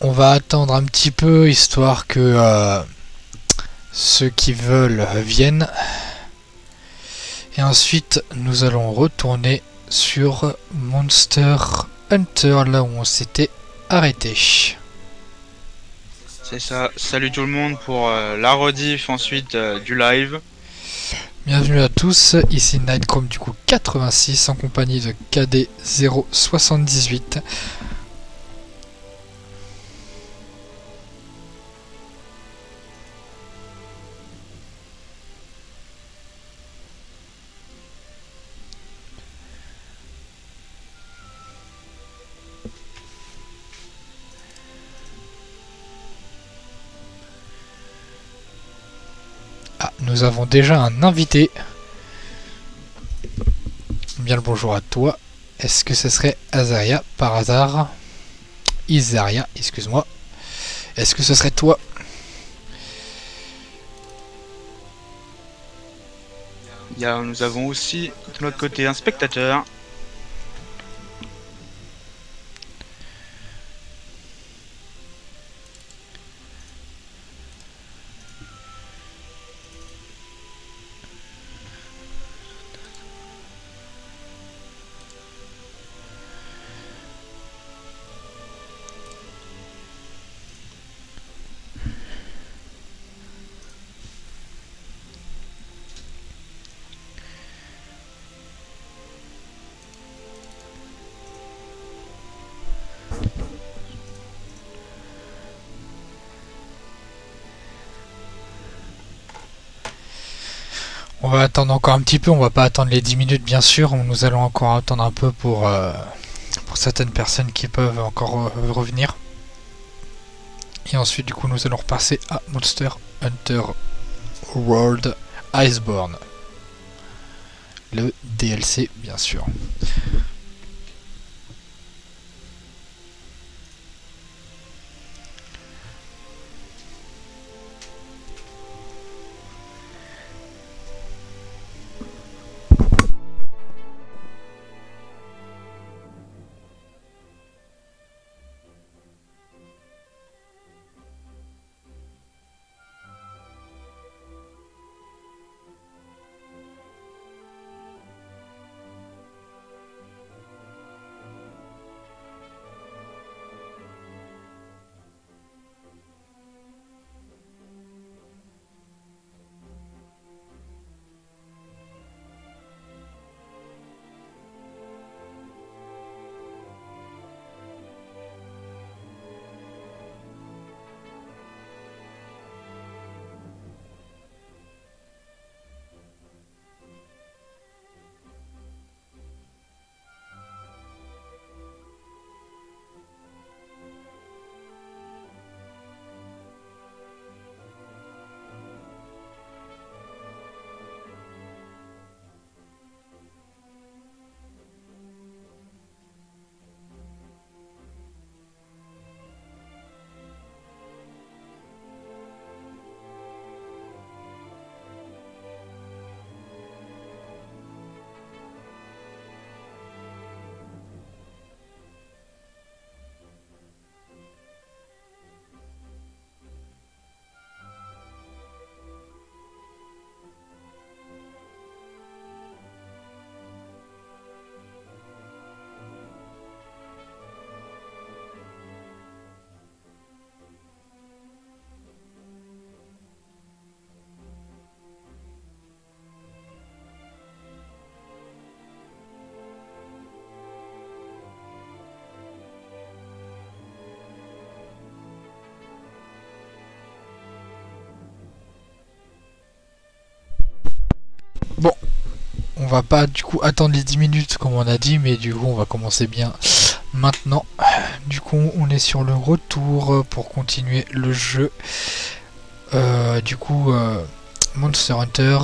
On va attendre un petit peu histoire que ceux qui veulent viennent. Et ensuite, nous allons retourner sur Monster Hunter, là où on s'était arrêté. C'est ça. Salut tout le monde pour la rediff ensuite du live. Bienvenue à tous, ici Nightchrome du coup 86 en compagnie de KD 078. Ah, nous avons déjà un invité. Bien le bonjour à toi. Est-ce que ce serait Azaria par hasard? Isaria, excuse-moi. Est-ce que ce serait toi? Nous avons aussi de notre côté un spectateur. On va attendre encore un petit peu, on va pas attendre les 10 minutes bien sûr, nous allons encore attendre un peu pour certaines personnes qui peuvent encore revenir. Et ensuite du coup nous allons repasser à Monster Hunter World Iceborne. Le DLC bien sûr. Bon, on va pas du coup attendre les 10 minutes comme on a dit, mais du coup on va commencer bien maintenant. Du coup on est sur le retour pour continuer le jeu. Monster Hunter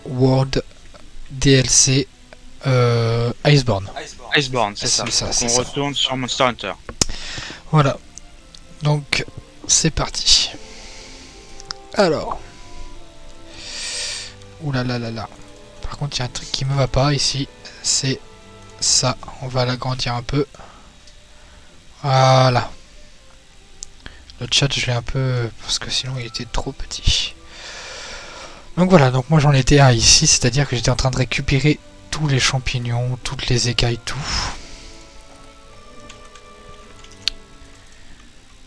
World DLC Iceborne. Iceborne, c'est ça. Ça, On retourne sur Monster Hunter. Voilà. Donc c'est parti. Alors. Ouh là. Par contre il y a un truc qui me va pas ici. C'est ça. On va l'agrandir un peu. Voilà. Le chat, je l'ai un peu... parce que sinon il était trop petit. Donc voilà, donc moi j'en étais à ici, c'est-à-dire que j'étais en train de récupérer tous les champignons, toutes les écailles, tout.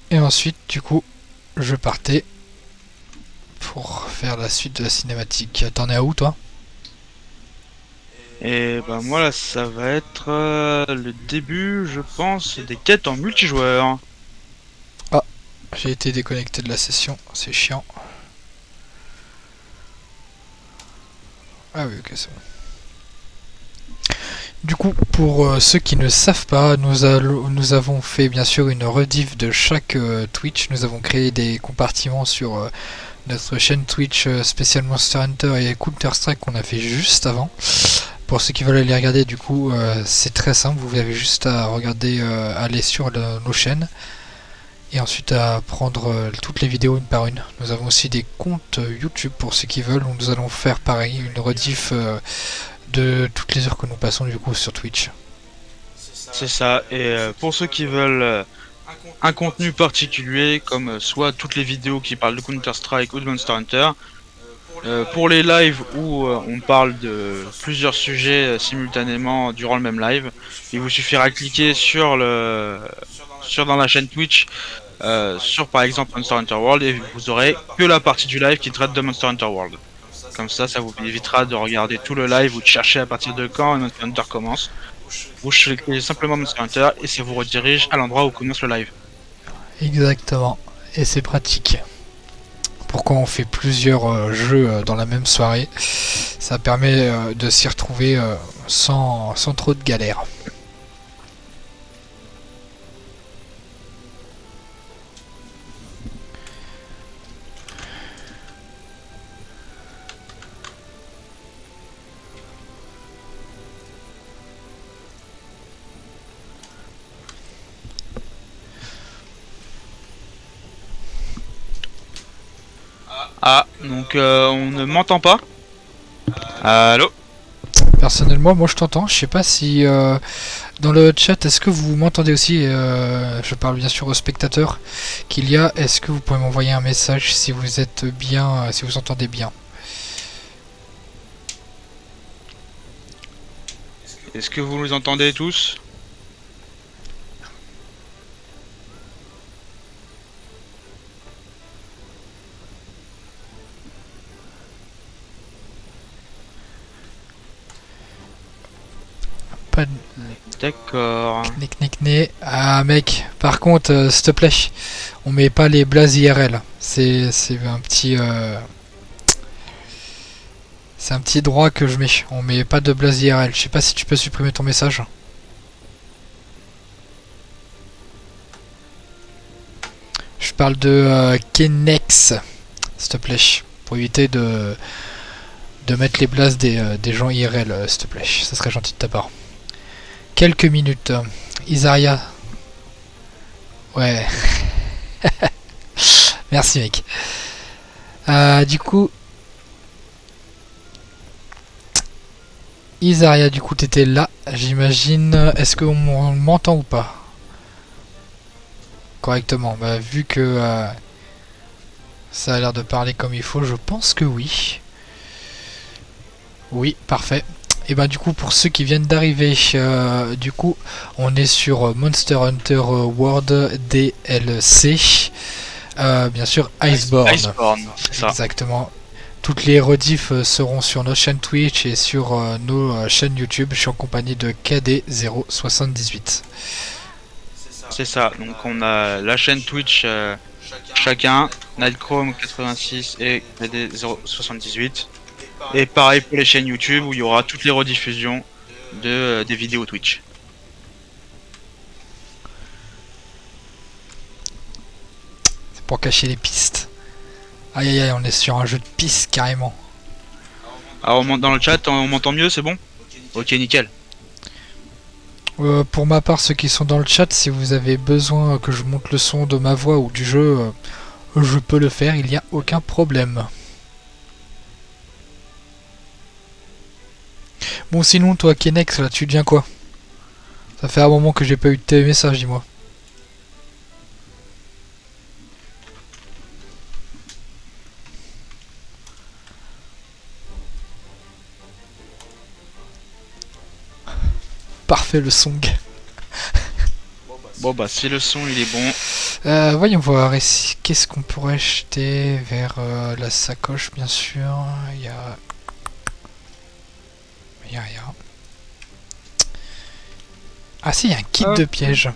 Et ensuite, du coup, je partais pour faire la suite de la cinématique. T'en es à où, toi? Et bah moi là ça va être le début je pense des quêtes en multijoueur. Ah, j'ai été déconnecté de la session, c'est chiant. Ah oui, ok, c'est bon. Du coup, pour ceux qui ne savent pas, nous avons fait bien sûr une rediff de chaque Twitch. Nous avons créé des compartiments sur notre chaîne Twitch spécial Monster Hunter et Counter Strike qu'on a fait juste avant. Pour ceux qui veulent aller regarder, du coup, c'est très simple. Vous avez juste à regarder, aller sur nos chaînes et ensuite à prendre toutes les vidéos une par une. Nous avons aussi des comptes YouTube pour ceux qui veulent, où nous allons faire pareil, une rediff de toutes les heures que nous passons du coup sur Twitch. C'est ça, et pour ceux qui veulent un contenu particulier comme soit toutes les vidéos qui parlent de Counter Strike ou de Monster Hunter, pour les lives où on parle de plusieurs sujets simultanément durant le même live, il vous suffira de cliquer sur dans la chaîne Twitch sur par exemple Monster Hunter World et vous aurez que la partie du live qui traite de Monster Hunter World. Comme ça vous évitera de regarder tout le live ou de chercher à partir de quand Monster Hunter commence. Vous cliquez simplement Monster Hunter et ça vous redirige à l'endroit où commence le live. Exactement, et c'est pratique. Pourquoi on fait plusieurs jeux dans la même soirée, ça permet de s'y retrouver sans trop de galères. Ah, donc on ne m'entend pas. Allô? Personnellement, moi je t'entends. Je sais pas si dans le chat, est-ce que vous m'entendez aussi? Je parle bien sûr aux spectateurs qu'il y a. Est-ce que vous pouvez m'envoyer un message si vous êtes bien, si vous entendez bien? Est-ce que vous nous entendez tous? Pas de... D'accord. Knick. Ah mec, par contre, s'il te plaît, on met pas les blazes IRL. C'est un petit... C'est un petit droit que je mets. On met pas de blase IRL. Je sais pas si tu peux supprimer ton message. Je parle de Kenex, s'il te plaît. Pour éviter de mettre les blases des gens IRL, s'il te plaît. Ça serait gentil de ta part. Quelques minutes. Isaria. Ouais. Merci mec. Du coup... Isaria, du coup, t'étais là, j'imagine. Est-ce qu'on m'entend ou pas? Correctement. Bah, vu que ça a l'air de parler comme il faut, je pense que oui. Oui, parfait. Et bah, du coup, pour ceux qui viennent d'arriver, du coup, on est sur Monster Hunter World DLC. Bien sûr, Iceborne. Iceborne, c'est ça. Exactement. Toutes les rediffs seront sur nos chaînes Twitch et sur nos chaînes YouTube. Je suis en compagnie de KD078. C'est ça, donc on a la chaîne Twitch chacun, Nightchrome86 et KD078. Et pareil pour les chaînes YouTube où il y aura toutes les rediffusions des vidéos Twitch. C'est pour cacher les pistes. Aïe aïe aïe, on est sur un jeu de pistes carrément. Alors dans le chat, on m'entend mieux, c'est bon? Ok, nickel. Pour ma part, ceux qui sont dans le chat, si vous avez besoin que je monte le son de ma voix ou du jeu, je peux le faire, il n'y a aucun problème. Bon sinon, toi Kenex, là, tu deviens quoi? Ça fait un moment que j'ai pas eu de tes messages, dis-moi. Parfait le song. Bon bah si le son il est bon. Voyons voir ici. Qu'est-ce qu'on pourrait acheter vers la sacoche, bien sûr. Il y a rien. Ah si, il y a un kit de piège.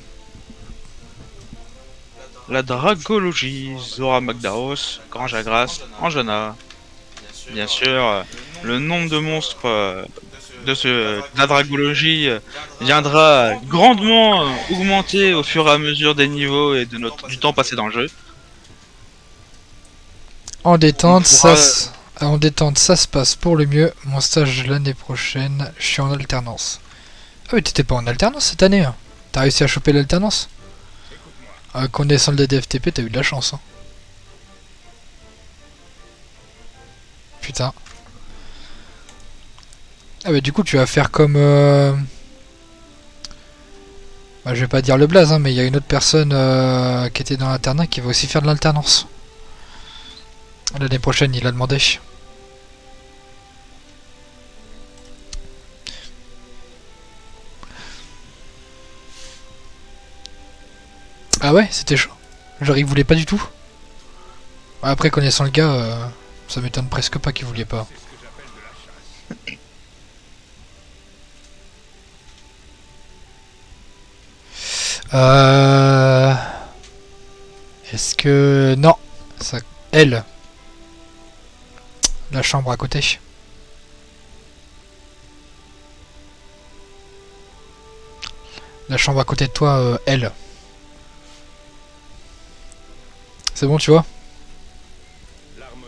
La dragologie, Zora Magdaros, Grange à Grasse, Anjana. Bien sûr, le nombre de monstres de la dragologie viendra grandement augmenter au fur et à mesure des niveaux et du temps passé dans le jeu. En détente, en détente, ça se passe pour le mieux. Mon stage l'année prochaine, je suis en alternance. Ah mais t'étais pas en alternance cette année, hein. T'as réussi à choper l'alternance? Connaissant le DFTP, t'as eu de la chance, hein. Putain. Ah bah du coup tu vas faire comme... Bah, je vais pas dire le blaze, hein, mais il y a une autre personne qui était dans l'internat qui va aussi faire de l'alternance. L'année prochaine, il a demandé. Ah ouais, c'était chaud. Genre il voulait pas du tout. Après connaissant le gars, ça m'étonne presque pas qu'il voulait pas. Est-ce que... Non. Ça... Elle. La chambre à côté. La chambre à côté de toi, elle. C'est bon, tu vois?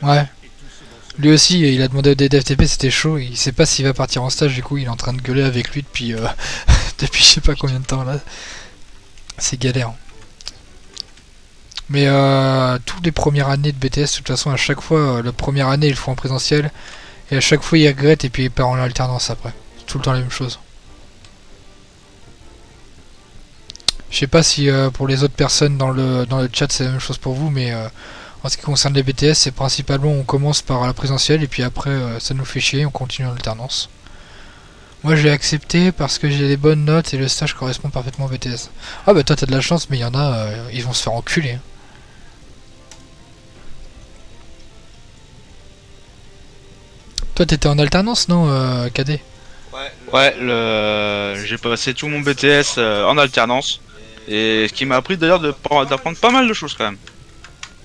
Ouais. Lui aussi, il a demandé au DFTP, c'était chaud. Il sait pas s'il va partir en stage, du coup, il est en train de gueuler avec lui depuis, depuis je sais pas combien de temps là. C'est galère. Mais tous les premières années de BTS, de toute façon, à chaque fois, la première année, ils le font en présentiel. Et à chaque fois, il regrette et puis il part en alternance après. C'est tout le temps la même chose. Je sais pas si pour les autres personnes dans le chat c'est la même chose pour vous, mais en ce qui concerne les BTS, c'est principalement on commence par la présentielle et puis après ça nous fait chier, on continue en alternance. Moi j'ai accepté parce que j'ai des bonnes notes et le stage correspond parfaitement au BTS. Ah bah toi t'as de la chance, mais il y en a, ils vont se faire enculer. Toi t'étais en alternance, non, KD? Ouais, j'ai passé tout mon BTS en alternance. Et ce qui m'a appris d'ailleurs d'apprendre pas mal de choses quand même.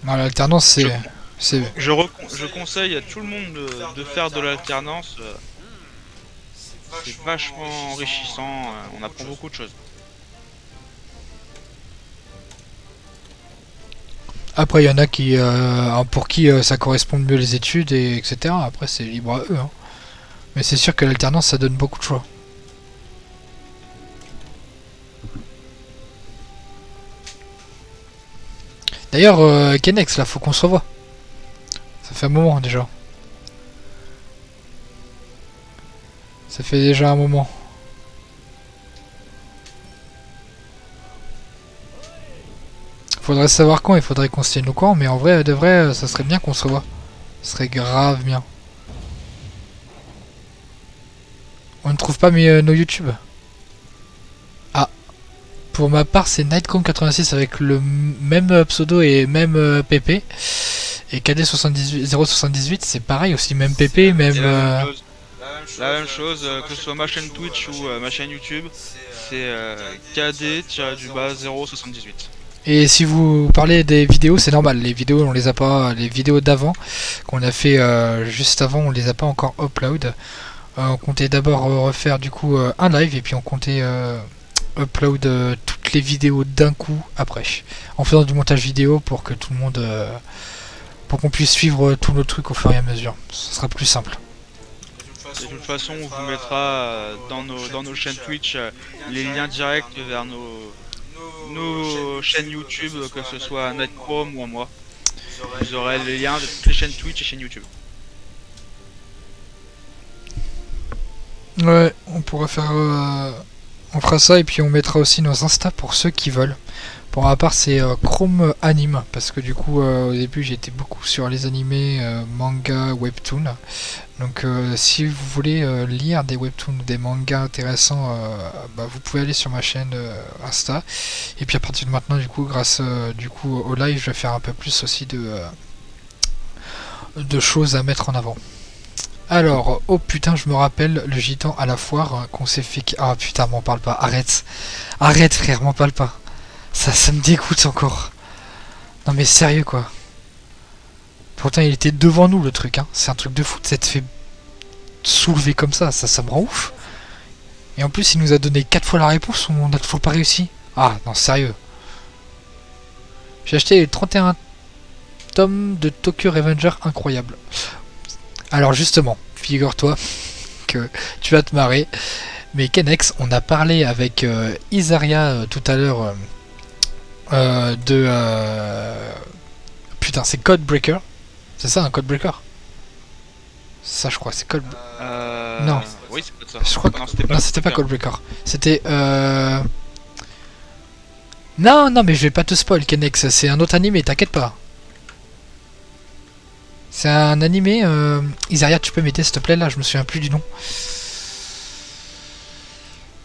Non, l'alternance c'est... Je conseille à tout le monde de faire de l'alternance. C'est vachement enrichissant, on apprend beaucoup de choses. Après il y en a qui pour qui ça correspond mieux les études et etc. Après c'est libre à eux, hein. Mais c'est sûr que l'alternance ça donne beaucoup de choix. D'ailleurs, Kenex, là, faut qu'on se revoie. Ça fait un moment déjà. Ça fait déjà un moment. Faudrait savoir quand, il faudrait qu'on se tienne au courant, mais en vrai, de vrai, ça serait bien qu'on se revoie. Ce serait grave bien. On ne trouve pas nos YouTube. Ah. Pour ma part, c'est Nightcom86 avec le même pseudo et même PP. Et KD078, c'est pareil aussi, même PP, même... La même chose, que ce soit ma chaîne Twitch ou ma chaîne YouTube, c'est KD-078. Et si vous parlez des vidéos, c'est normal, les vidéos on les a pas, les vidéos d'avant qu'on a fait juste avant, on les a pas encore upload. On comptait d'abord refaire du coup un live et puis on comptait upload toutes les vidéos d'un coup après, en faisant du montage vidéo pour que tout le monde, pour qu'on puisse suivre tous nos trucs au fur et à mesure. Ce sera plus simple. De toute façon, on vous mettra dans nos chaînes Twitch les liens directs vers nos chaînes YouTube, que ce soit à Nightcom ou à moi. Vous aurez les liens de toutes les chaînes Twitch et chaînes YouTube. Ouais, on pourra faire... on fera ça et puis on mettra aussi nos Insta pour ceux qui veulent. Pour ma part, c'est Chrome Anime, parce que du coup, au début, j'étais beaucoup sur les animés, manga, webtoon. Donc, si vous voulez lire des webtoons ou des mangas intéressants, vous pouvez aller sur ma chaîne Insta. Et puis à partir de maintenant, du coup, grâce du coup au live, je vais faire un peu plus aussi de choses à mettre en avant. Alors, oh putain, je me rappelle le gitan à la foire qu'on s'est fait. Ah putain, m'en parle pas, arrête. Arrête, frère, m'en parle pas. Ça me dégoûte encore. Non mais sérieux quoi. Pourtant il était devant nous le truc, hein. C'est un truc de fou de s'être fait soulever comme ça me rend ouf. Et en plus il nous a donné 4 fois la réponse, on a toujours pas réussi. Ah non sérieux. J'ai acheté les 31 tomes de Tokyo Revenger incroyable. Alors justement, figure-toi que tu vas te marrer. Mais Kenex, on a parlé avec Isaria tout à l'heure putain, c'est Codebreaker. C'est ça un Codebreaker? Ça je crois, c'est Code. Non. Oui, c'est peut-être ça. Je crois que... Non, c'était pas Codebreaker. C'était Non, non, mais je vais pas te spoil, Kenex. C'est un autre animé, t'inquiète pas. C'est un animé. Isaria, tu peux m'aider s'il te plaît là, je me souviens plus du nom.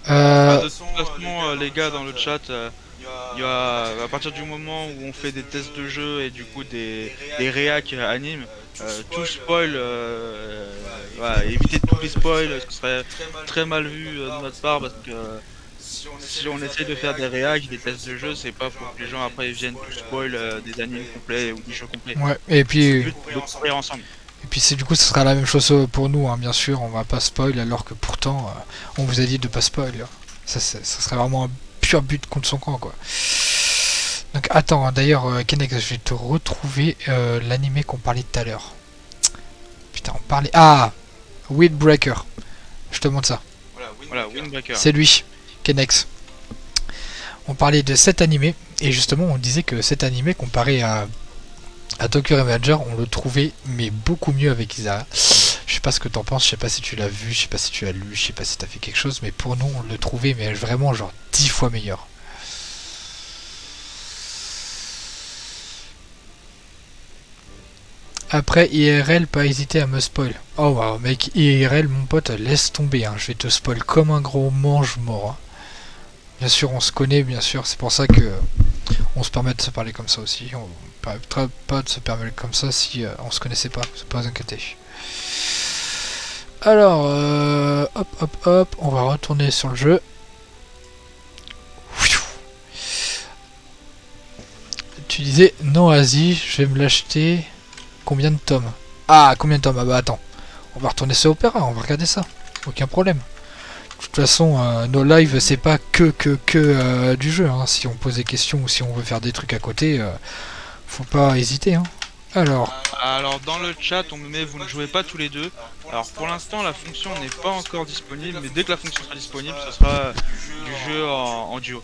De toute façon, les gars dans le chat, il y a, à partir du moment où on fait des tests de jeu et du coup des réacs animes, tout spoil, éviter tous les spoils, ce serait très mal vu de notre part parce que si on essaie de faire des réacs, des tests de jeu, c'est pas pour que les gens après viennent tout spoil des animes complets ou des jeux complets. Ouais, et puis. De découvrir ensemble. Et puis c'est du coup, ce sera la même chose pour nous, hein, bien sûr, on va pas spoil alors que pourtant, on vous a dit de pas spoil. Ça serait vraiment un pur but contre son camp, quoi. Donc attends, d'ailleurs, Kenex, je vais te retrouver l'animé qu'on parlait tout à l'heure. Putain, on parlait... Ah, Windbreaker. Je te montre ça. Voilà, Windbreaker. C'est lui, Kenex. On parlait de cet animé, et justement, on disait que cet animé, comparé à Tokyo Revenger, on le trouvait mais beaucoup mieux avec Isaria. Je sais pas ce que t'en penses, je sais pas si tu l'as vu, je sais pas si tu l'as lu, je sais pas si t'as fait quelque chose, mais pour nous on le trouvait mais vraiment genre 10 fois meilleur. Après IRL, pas hésiter à me spoil. Oh wow, mec, IRL mon pote, laisse tomber, hein. Je vais te spoil comme un gros mange-mort. Hein. Bien sûr on se connaît, bien sûr, c'est pour ça que on se permet de se parler comme ça aussi. On ne permettrait pas de se permettre comme ça si on se connaissait pas, c'est pas inquiéter. Alors, hop, on va retourner sur le jeu. Tu disais, non, Asie, je vais me l'acheter. Combien de tomes? Ah, combien de tomes? Ah bah attends, on va retourner sur Opéra, on va regarder ça. Aucun problème. De toute façon, nos lives, c'est pas que du jeu. Hein. Si on pose des questions ou si on veut faire des trucs à côté, faut pas hésiter. Hein. Alors, dans le chat, on me met vous ne jouez pas tous les deux. Alors pour l'instant, la fonction n'est pas encore disponible, mais dès que la fonction sera disponible, ce sera du jeu en duo.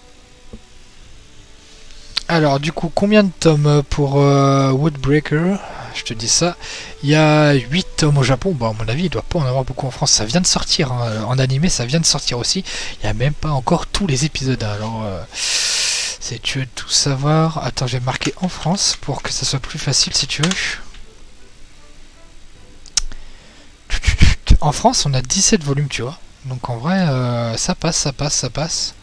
Alors, du coup, combien de tomes pour Woodbreaker? Je te dis ça. Il y a 8 tomes au Japon. Bon, à mon avis, il doit pas en avoir beaucoup en France. Ça vient de sortir. Hein. En animé, ça vient de sortir aussi. Il n'y a même pas encore tous les épisodes. Alors, si tu veux tout savoir... Attends, je vais marquer en France pour que ça soit plus facile si tu veux. En France, on a 17 volumes, tu vois. Donc en vrai, ça passe.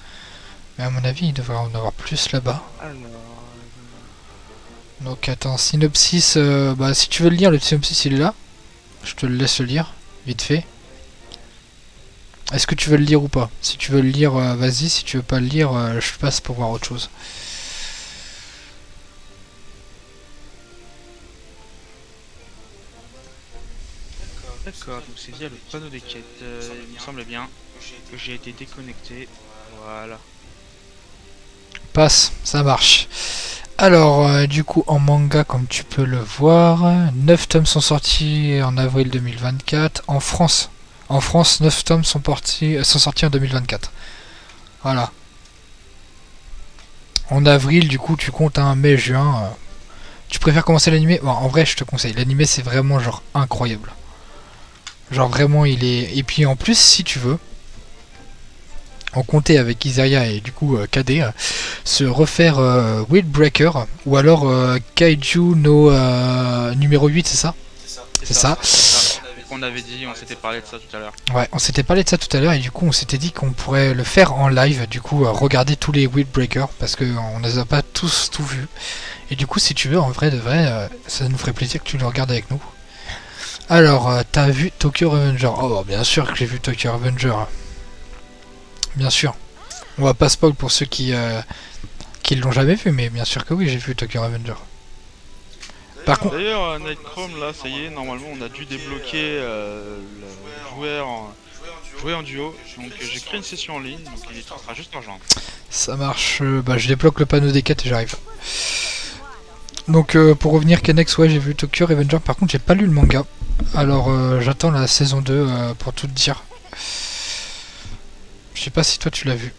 Mais à mon avis, il devrait en avoir plus là-bas. Donc attends, synopsis, si tu veux le lire, le synopsis il est là. Je te le laisse le lire, vite fait. Est-ce que tu veux le lire ou pas? Si tu veux le lire, vas-y, si tu veux pas le lire, je passe pour voir autre chose. D'accord, donc c'est via le panneau des quêtes, il me semble bien que j'ai été déconnecté, voilà. Passe, ça marche. Alors, du coup, en manga, comme tu peux le voir, 9 tomes sont sortis en avril 2024. En France, 9 tomes sont sortis en 2024. Voilà. En avril, du coup, tu comptes un mai, juin. Tu préfères commencer l'animé? Bon, en vrai, je te conseille. L'animé, c'est vraiment genre incroyable. Genre vraiment, il est... Et puis en plus, si tu veux, on comptait avec Isaiah et du coup KD se refaire Windbreaker ou alors Kaiju no numéro 8, c'est ça? C'est ça. On avait dit, on s'était parlé de ça tout à l'heure. Ouais, on s'était parlé de ça tout à l'heure et du coup on s'était dit qu'on pourrait le faire en live, du coup regarder tous les Windbreakers parce qu'on ne les a pas tous tout vus. Et du coup si tu veux, en vrai de vrai, ça nous ferait plaisir que tu le regardes avec nous. Alors, t'as vu Tokyo Revenger? Oh, bien sûr que j'ai vu Tokyo Revenger. Bien sûr. On va pas spoil pour ceux qui l'ont jamais vu, mais bien sûr que oui, j'ai vu Tokyo Revenger. Par contre, d'ailleurs, Nightchrome, là, ça y est, normalement, on a dû débloquer jouer en duo. Donc, j'ai créé une session en ligne, donc il sera juste à rejoindre. Ça marche. Bah, je débloque le panneau des quêtes et j'arrive. Donc, pour revenir, Kenex, ouais, j'ai vu Tokyo Revenger. Par contre, j'ai pas lu le manga. Alors, j'attends la saison 2 pour tout te dire. Je sais pas si toi tu l'as vu.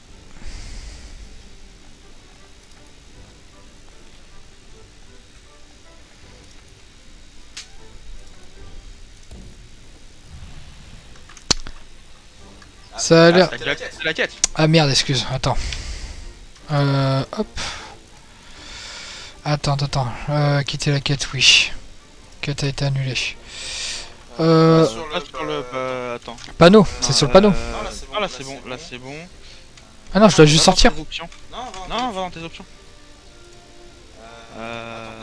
Ça a l'air... C'est la quête. Ah merde, excuse, attends. Hop. Attends. Quitter la quête, oui. Quête a été annulée. Sur le... attends. Panneau, c'est sur le panneau. Ah là c'est bon, Ah non, je dois juste sortir. Non, va dans tes options.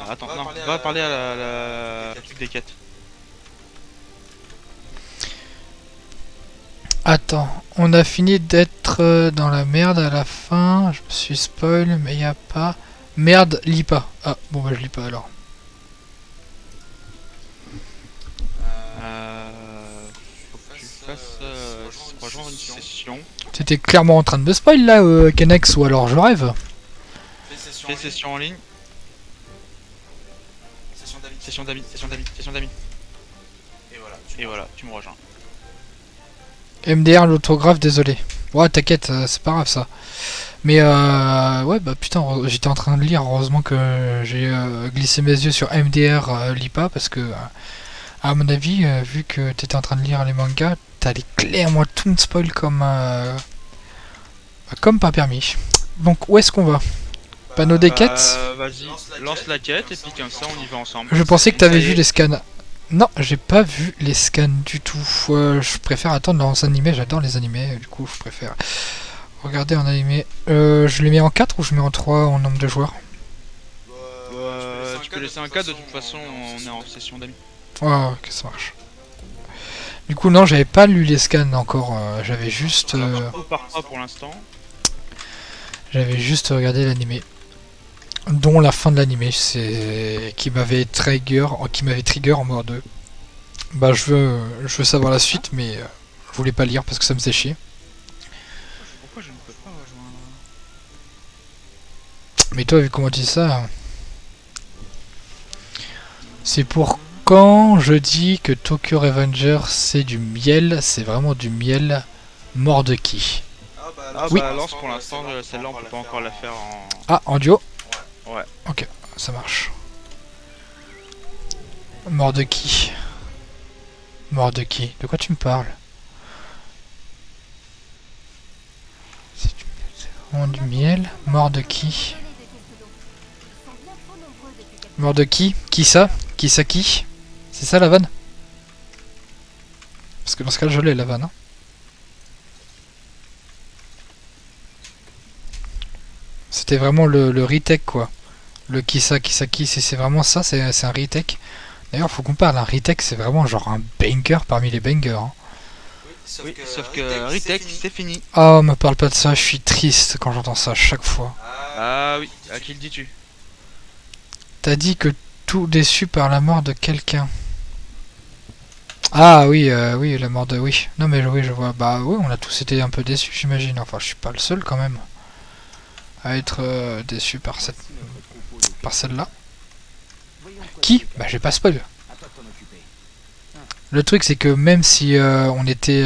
Attends, non, va parler à la truc des quêtes. Attends, on a fini d'être dans la merde à la fin. Je me suis spoil, mais y a pas... Merde, lis pas. Ah, bon bah je lis pas alors. Faut que tu fasses rejoindre une session. T'étais clairement en train de me spoil là, Kenex, ou alors je rêve. Fais session en ligne. Session d'amis. Et voilà, tu me rejoins. MDR, l'autographe, désolé. Ouais, t'inquiète, c'est pas grave ça. Mais ouais, bah putain, j'étais en train de lire, heureusement que j'ai glissé mes yeux sur MDR, lis pas, parce que, à mon avis, vu que t'étais en train de lire les mangas, t'allais clairement tout me spoil comme pas permis. Donc, où est-ce qu'on va? Panneau des quêtes? Vas-y, lance la quête, et puis comme ça on y va ensemble. Je pensais que t'avais vu les scans. Non, j'ai pas vu les scans du tout. Je préfère attendre dans les animés, j'adore les animés, du coup je préfère regarder en animé. Je les mets en 4 ou je mets en 3 en nombre de joueurs? Tu peux laisser un 4, de toute façon on est en session d'amis. Ouais, ok, ça marche. Du coup, non, j'avais pas lu les scans encore, j'avais juste... Par pas pour l'instant. J'avais juste regardé l'animé. Dont la fin de l'animé, c'est qui m'avait trigger en mode bah je veux savoir la suite, mais je voulais pas lire parce que ça me faisait chier. Pourquoi je ne peux pas rejoindre? Mais toi, vu comment tu dis ça, c'est pour quand je dis que Tokyo Revenger c'est du miel, c'est vraiment du miel mort de qui? Oui. Bah lance pour l'instant, celle-là on peut pas encore la faire en... Ah, en duo? Ouais. Ok, ça marche. Mort de qui? Mort de qui? De quoi tu me parles? C'est vraiment du miel? Mort de qui? Mort de qui? Qui ça? Qui ça qui? C'est ça la vanne? Parce que dans ce cas je l'ai la vanne. Hein. C'était vraiment le retake quoi. Le qui ça qui, c'est vraiment ça, c'est un retake. D'ailleurs faut qu'on parle, un retake c'est vraiment genre un banger parmi les bangers. Hein. Oui, sauf que retake c'est fini. Oh me parle pas de ça, je suis triste quand j'entends ça à chaque fois. Ah oui, à qui le dis-tu? T'as dit que tout déçu par la mort de quelqu'un. Ah oui, oui, la mort de... Oui, non mais oui, je vois. Bah oui, on a tous été un peu déçus, j'imagine. Enfin, je suis pas le seul quand même à être déçu par celle-là. Qui? Bah j'ai pas spoil. Le truc c'est que même si on était...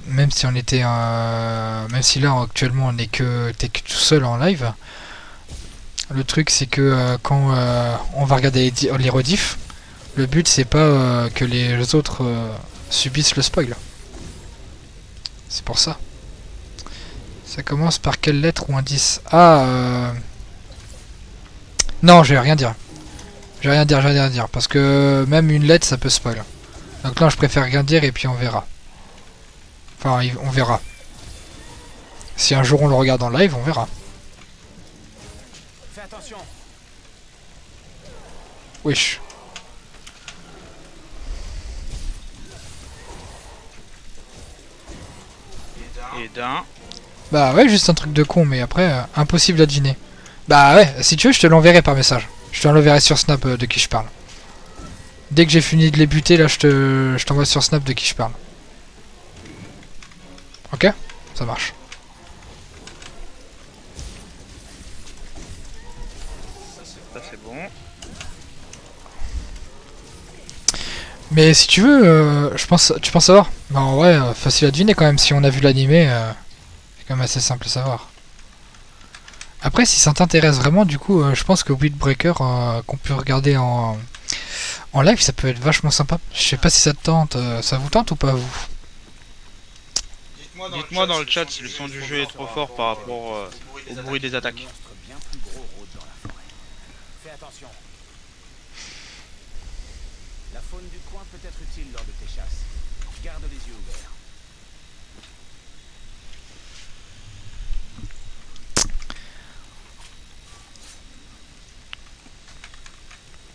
même si là actuellement on est t'es que tout seul en live, le truc c'est que quand on va regarder les rediffs, le but c'est pas que les autres subissent le spoil. C'est pour ça. Ça commence par quelle lettre ou indice? Ah, non, je vais rien dire. Je vais rien dire. Parce que même une lettre, ça peut spoil. Donc là, je préfère rien dire et puis on verra. Enfin, on verra. Si un jour on le regarde en live, on verra. Fais attention. Wesh. Et d'un. Bah ouais, juste un truc de con, mais après, impossible à deviner. Bah ouais, si tu veux, je te l'enverrai par message. Je te l'enverrai sur Snap de qui je parle. Dès que j'ai fini de les buter, là, je t'envoie sur Snap de qui je parle. Ok? Ça marche. Ça c'est bon. Mais si tu veux, tu penses savoir. Bah en vrai, facile à deviner quand même. Si on a vu l'animé, c'est quand même assez simple à savoir. Après, si ça t'intéresse vraiment, du coup, je pense que Windbreaker, qu'on peut regarder en live, ça peut être vachement sympa. Je sais pas si ça te tente, ça vous tente ou pas, vous? Dites-moi dans le chat si le son du jeu est trop fort par rapport au bruit des attaques. Bien plus gros rôde dans la forêt. Fais attention. La faune du coin peut être utile lors de tes chasses. Garde les yeux ouverts.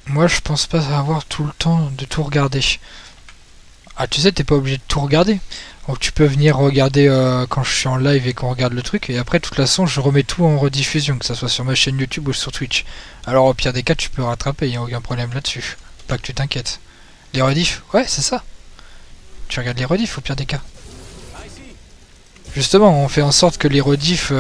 Moi, je pense pas avoir tout le temps de tout regarder. Ah, tu sais, t'es pas obligé de tout regarder. Donc, tu peux venir regarder quand je suis en live et qu'on regarde le truc. Et après, de toute façon, je remets tout en rediffusion, que ça soit sur ma chaîne YouTube ou sur Twitch. Alors, au pire des cas, tu peux rattraper, y a aucun problème là-dessus. Pas que tu t'inquiètes. Les rediffs? Ouais, c'est ça. Tu regardes les rediffs au pire des cas. Justement, on fait en sorte que les rediffs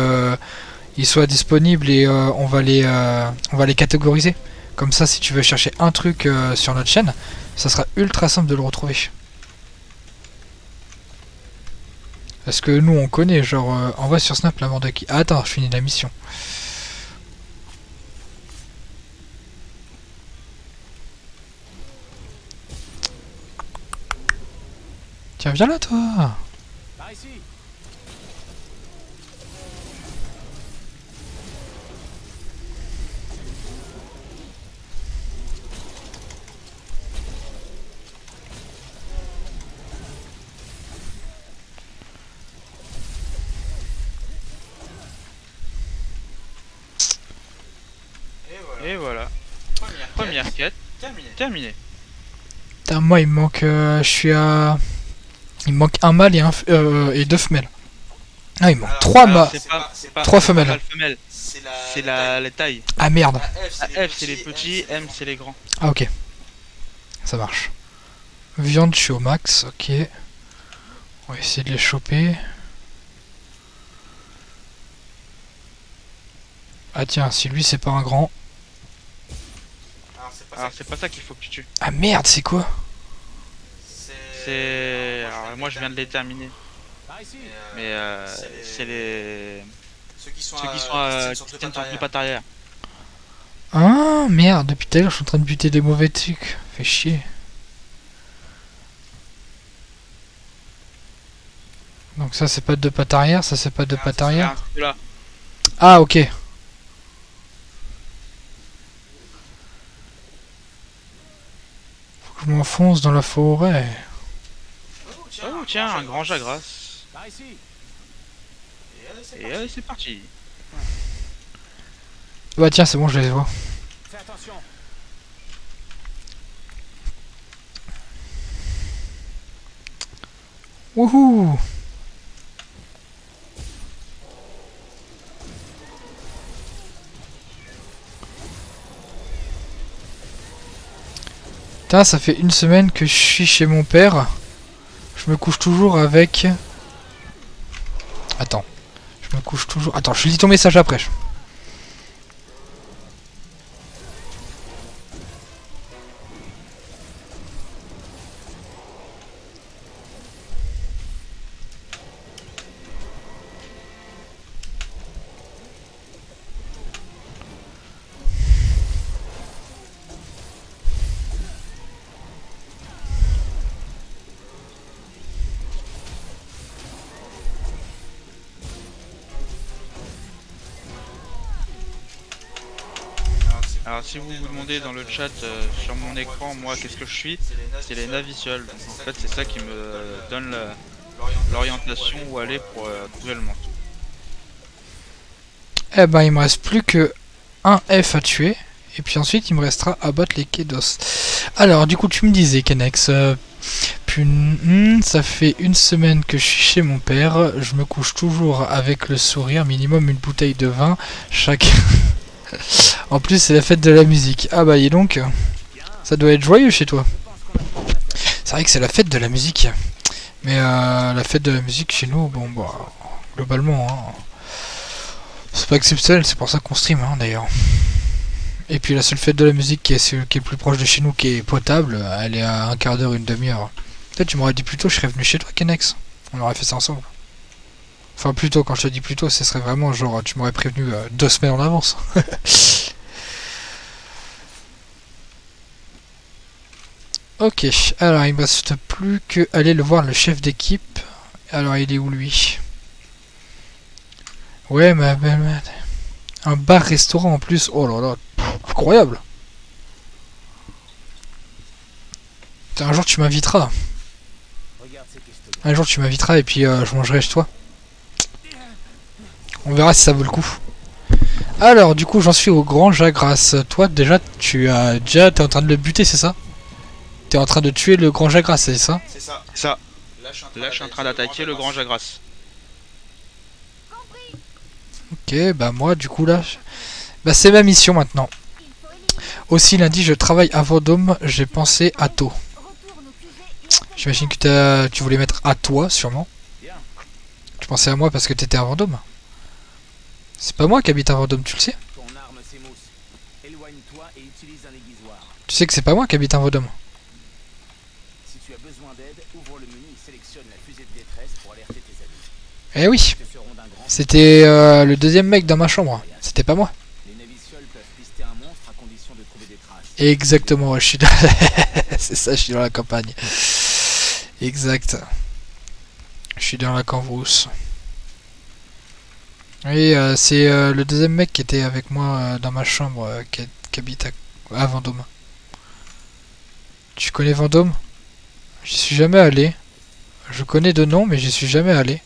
ils soient disponibles et on va les catégoriser. Comme ça, si tu veux chercher un truc sur notre chaîne, ça sera ultra simple de le retrouver. Parce que nous, on connaît, genre, envoie sur Snap la mort de qui. Ah, attends, je finis la mission. Tiens, viens là, toi. Par ici. Et voilà. Première quête. Terminée. Putain, moi, il me manque. Je suis à. Il me manque un mâle et deux femelles. Ah, il me manque trois Alors, mâles. c'est pas Trois femelles. pas le femelle. C'est la taille. Ah, merde. La F c'est les petits, M c'est les grands. Ah, ok. Ça marche. Viande, je suis au max, ok. On va essayer de les choper. Ah tiens, si lui c'est pas un grand. Alors c'est pas ça qu'il faut que tu tues. Ah merde, c'est quoi? C'est... Alors moi je viens de les terminer. Par ici. Mais c'est les... Ceux qui sont qui tiennent sur les pattes arrière. Ah merde, depuis tout à l'heure je suis en train de buter des mauvais trucs. Fait chier. Donc ça c'est pas de pattes arrière, ça c'est pas de pattes arrière. Là. Ah ok. Faut que je m'enfonce dans la forêt. Oh tiens, un grand jagras. Par ici. Et allez c'est parti. Bah tiens, c'est bon, je les vois. Fais attention. Wouhou! Putain, ça fait une semaine que je suis chez mon père. Je me couche toujours avec... Attends. Je me couche toujours... Attends, je lis ton message après. Alors si vous vous demandez dans le chat sur mon écran, moi qu'est-ce que je suis, c'est les navicioles. Donc, en fait c'est ça qui me donne l'orientation où aller pour trouver le manteau. Eh ben il me reste plus que un F à tuer. Et puis ensuite il me restera à battre les Kedos. Alors du coup tu me disais Kenex, ça fait une semaine que je suis chez mon père. Je me couche toujours avec le sourire, minimum une bouteille de vin chaque... En plus c'est la fête de la musique. Ah bah et donc, ça doit être joyeux chez toi. C'est vrai que c'est la fête de la musique. Mais la fête de la musique chez nous, bon bah globalement hein, c'est pas exceptionnel, c'est pour ça qu'on stream hein, d'ailleurs. Et puis la seule fête de la musique qui est plus proche de chez nous, qui est potable, elle est à un quart d'heure, une demi-heure. Peut-être tu m'aurais dit plus tôt, je serais venu chez toi Kenex. On aurait fait ça ensemble. Enfin plus tôt, quand je te dis plus tôt, ce serait vraiment genre tu m'aurais prévenu 2 semaines en avance. Ok, alors il me reste plus que aller le voir le chef d'équipe. Alors il est où lui? Ouais ma belle merde. Un bar-restaurant en plus, oh là là, incroyable. Un jour tu m'inviteras. Un jour tu m'inviteras et puis je mangerai chez toi. On verra si ça vaut le coup. Alors du coup j'en suis au Grand Jagras. Toi déjà t'es en train de le buter, c'est ça? T'es en train de tuer le Grand Jagras, c'est ça? C'est ça. Là je suis en train d'attaquer le Grand Jagras. Ok, bah moi du coup là... Bah c'est ma mission maintenant. Aussi lundi je travaille à Vendôme, j'ai pensé à tôt. J'imagine que tu voulais mettre à toi sûrement. Tu pensais à moi parce que t'étais à Vendôme. C'est pas moi qui habite à Vendôme, tu le sais? Tu sais que c'est pas moi qui habite à Vendôme. Eh oui. C'était le deuxième mec dans ma chambre. C'était pas moi. Exactement, je suis dans... c'est ça, je suis dans la campagne. Exact. Je suis dans la cambrousse. Oui, c'est le deuxième mec qui était avec moi dans ma chambre qui habite à Vendôme. Tu connais Vendôme? J'y suis jamais allé. Je connais de nom, mais j'y suis jamais allé.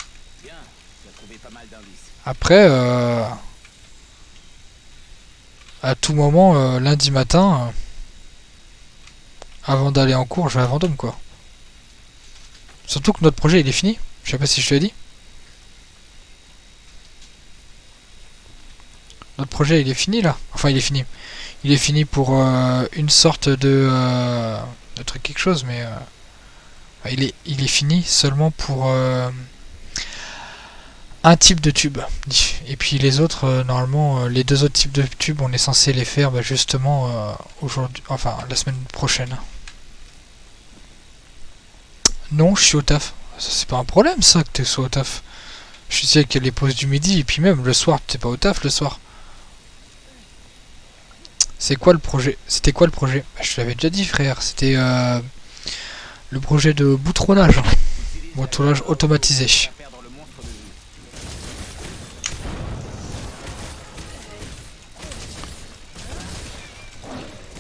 Après, à tout moment, lundi matin, avant d'aller en cours, je vais à Vendôme, quoi. Surtout que notre projet, il est fini. Je sais pas si je te l'ai dit. Notre projet, il est fini, là. Enfin, il est fini. Il est fini pour une sorte de truc quelque chose, mais... il est fini seulement pour... un type de tube. Et puis les autres, normalement, les 2 autres types de tubes, on est censé les faire justement aujourd'hui, enfin la semaine prochaine. Non, je suis au taf. C'est pas un problème ça que tu sois au taf. Je sais qu'il y a les pauses du midi et puis même le soir, t'es pas au taf le soir. C'est quoi le projet? C'était quoi le projet? Je te l'avais déjà dit frère, c'était le projet de boutonnage. Boutonnage automatisé.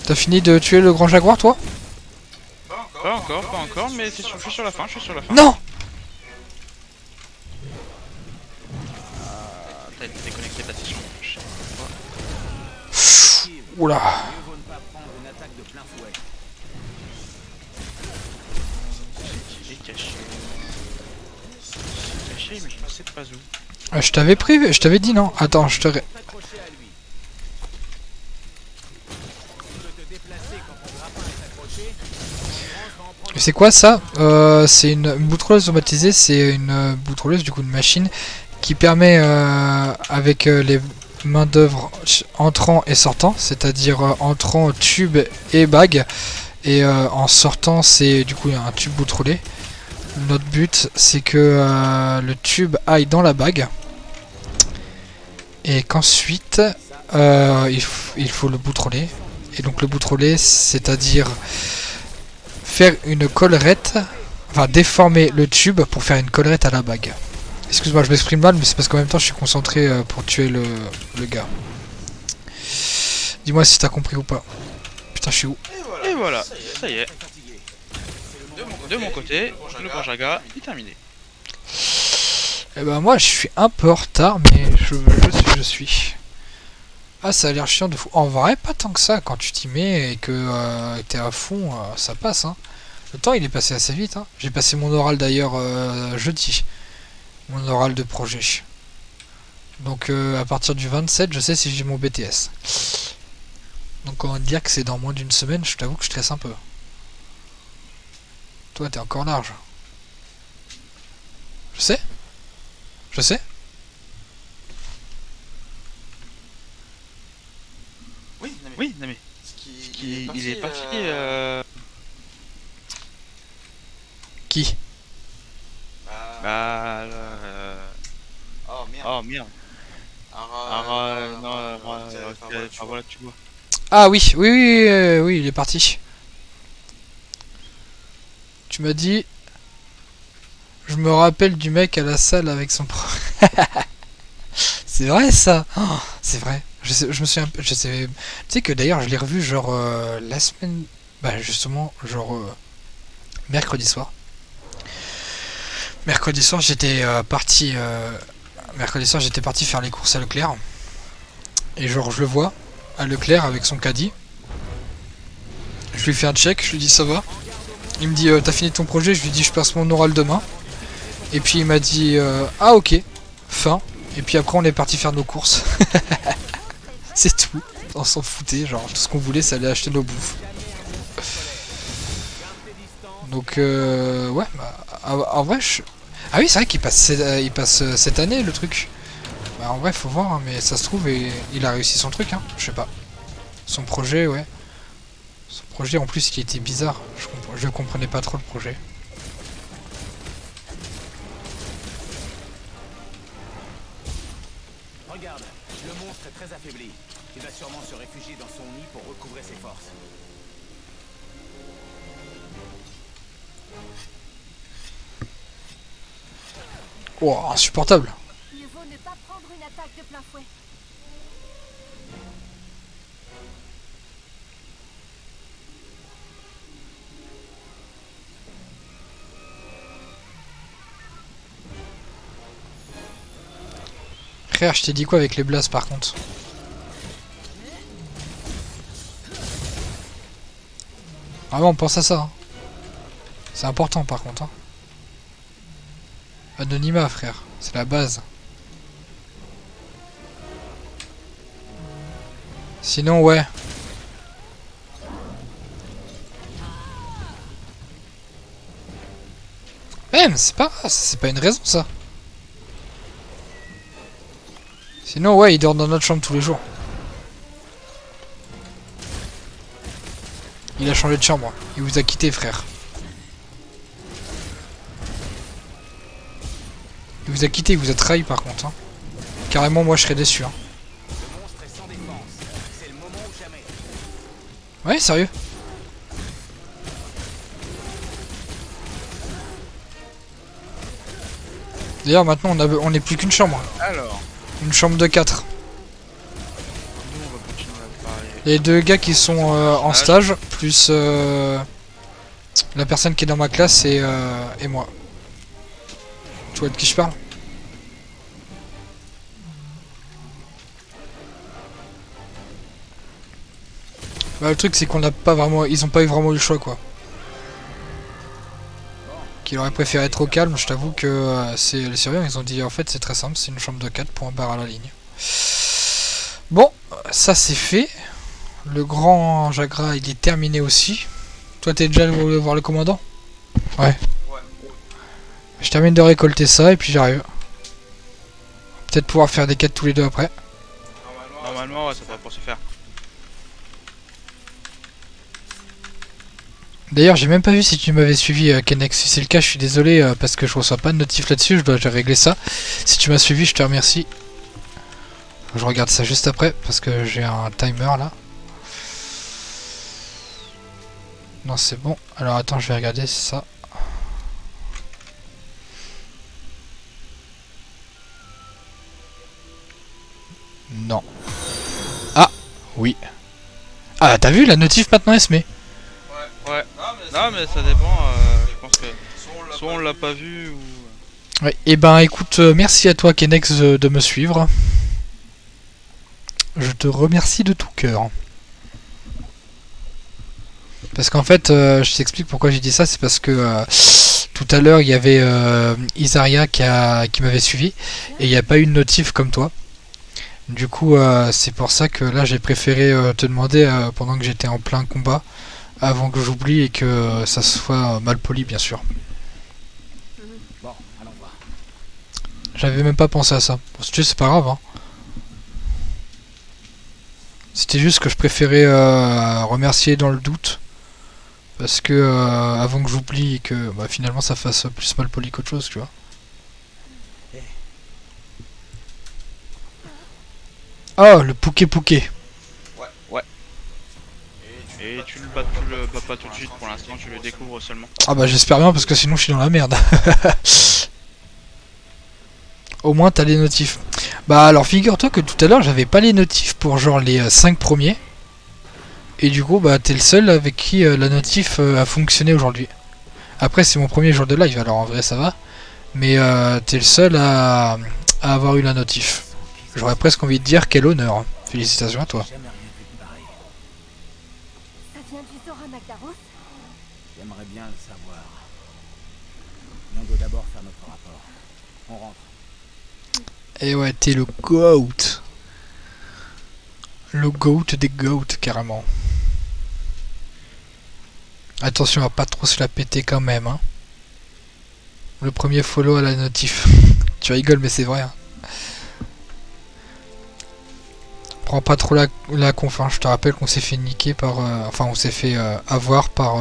T'as fini de tuer le grand jaguar, toi? Pas encore, mais je suis sur la fin, Non! T'as déconnecté ta session. Oula! C'est caché. C'est caché, mais je ne sais pas où. Je t'avais dit non. Attends, je te... C'est quoi ça? C'est une boutrouleuse automatisée, c'est une boutrouleuse, du coup une machine qui permet avec les main d'œuvre entrant et sortant, c'est-à-dire entrant tube et bague, et en sortant c'est du coup un tube boutroullé. Notre but c'est que le tube aille dans la bague et qu'ensuite il faut le boutrouler. Et donc le boutrouler, c'est-à-dire faire une collerette, enfin déformer le tube pour faire une collerette à la bague. Excuse-moi, je m'exprime mal, mais c'est parce qu'en même temps je suis concentré pour tuer le gars. Dis-moi si t'as compris ou pas. Putain, je suis où? Et voilà, ça y est. Très fatigué. De mon côté, le Borjaga est terminé. Eh ben moi, je suis un peu en retard, mais je suis. Ah, ça a l'air chiant de fou. En vrai, pas tant que ça. Quand tu t'y mets et que t'es à fond, ça passe. Hein. Le temps, il est passé assez vite. Hein. J'ai passé mon oral d'ailleurs jeudi. Mon oral de projet. Donc à partir du 27, je sais si j'ai mon BTS. Donc on va dire que c'est dans moins d'une semaine. Je t'avoue que je stresse un peu. Toi, t'es encore large. Je sais. Je sais. Oui, non mais. Il est parti. Qui? Bah. Oh merde. Non, enfin, voilà, tu vois. Ah oui, oui, il est parti. Tu m'as dit. Je me rappelle du mec à la salle avec son pro. C'est vrai ça. Oh, c'est vrai. Je me souviens. Je sais. Tu sais que d'ailleurs je l'ai revu genre la semaine. Bah justement genre mercredi soir. Mercredi soir j'étais parti. Mercredi soir j'étais parti faire les courses à Leclerc. Et genre je le vois à Leclerc avec son caddie. Je lui fais un check. Je lui dis ça va. Il me dit t'as fini ton projet. Je lui dis je passe mon oral demain. Et puis il m'a dit ah ok. Fin. Et puis après on est parti faire nos courses. C'est tout. On s'en foutait, genre tout ce qu'on voulait c'est aller acheter nos bouffes. Donc ouais, bah, en vrai je... Ah oui c'est vrai qu'il passe, il passe cette année le truc. Bah en vrai faut voir hein, mais ça se trouve il a réussi son truc hein, je sais pas. Son projet ouais. Son projet en plus il était bizarre, je comprenais pas trop le projet. Regarde, le monstre est très affaibli. Il va sûrement se réfugier dans son nid pour recouvrer ses forces. Oh insupportable. Mieux vaut ne pas prendre une attaque de plein fouet. Frère je t'ai dit quoi avec les blasts par contre? Vraiment pense à ça hein. C'est important par contre hein. Anonymat frère, c'est la base. Sinon ouais. Même c'est pas une raison ça. Sinon ouais il dort dans notre chambre tous les jours. Il a changé de chambre, il vous a quitté frère. Il vous a quitté, il vous a trahi par contre. Hein. Carrément moi je serais déçu. Hein. Le monstre est sans défense. C'est le moment ou jamais. Ouais sérieux. D'ailleurs maintenant on est plus qu'une chambre. Alors, Une chambre de 4. nous on va continuer à parler. Les deux gars qui sont en stage, plus la personne qui est dans ma classe et moi. Tu vois de qui je parle? Bah, le truc c'est qu'on n'a pas vraiment, ils ont pas eu vraiment eu le choix quoi. Qu'ils auraient préféré être au calme, je t'avoue que c'est les surveillants ils ont dit en fait c'est très simple, c'est une chambre de 4 pour un bar à la ligne. Bon, ça c'est fait. Le grand Jagra il est terminé aussi. Toi t'es déjà allé voir le commandant? Ouais. Je termine de récolter ça et puis j'arrive. Peut-être pouvoir faire des quêtes tous les deux après. Normalement, ouais, ça devrait pour se faire. D'ailleurs j'ai même pas vu si tu m'avais suivi Kenex. Si c'est le cas je suis désolé parce que je reçois pas de notif là-dessus. Je dois régler ça. Si tu m'as suivi je te remercie. Je regarde ça juste après parce que j'ai un timer là. Non c'est bon. Alors attends je vais regarder ça. Non. Ah oui. Ah, t'as vu, la notif maintenant elle se met. Ouais. Non, mais ça dépend. Je pense que soit on l'a pas vu ou. Ouais, et ben écoute, merci à toi Kenex de me suivre. Je te remercie de tout cœur. Parce qu'en fait, je t'explique pourquoi j'ai dit ça, c'est parce que tout à l'heure il y avait Isaria qui m'avait suivi et il n'y a pas eu de notif comme toi. Du coup, c'est pour ça que là j'ai préféré te demander pendant que j'étais en plein combat, avant que j'oublie et que ça soit mal poli, bien sûr. Bon, allons voir. J'avais même pas pensé à ça. Bon, si tu sais, c'est pas grave, hein. C'était juste que je préférais remercier dans le doute. Parce que avant que j'oublie et que bah, finalement ça fasse plus mal poli qu'autre chose, tu vois. Oh, le Pouké Pouké. Ouais. Et tu le bats pas tout de suite pour l'instant, tu le découvres seulement. Ah bah j'espère bien parce que sinon je suis dans la merde. Au moins t'as les notifs. Bah alors figure-toi que tout à l'heure j'avais pas les notifs pour genre les 5 premiers. Et du coup bah t'es le seul avec qui la notif a fonctionné aujourd'hui. Après c'est mon premier jour de live alors en vrai ça va. Mais t'es le seul à avoir eu la notif. J'aurais presque envie de dire quel honneur. Félicitations à toi. Jamais rien vu de pareil. Ça vient du Zora Magdaros? J'aimerais bien le savoir. Mais on doit d'abord faire notre rapport. On rentre. Et ouais, t'es le GOAT. Le GOAT des GOAT, carrément. Attention à pas trop se la péter quand même, hein. Le premier follow à la notif. Tu rigoles, mais c'est vrai, hein. Prends pas trop la conf, hein. Je te rappelle qu'on s'est fait niquer par... enfin, on s'est fait avoir par...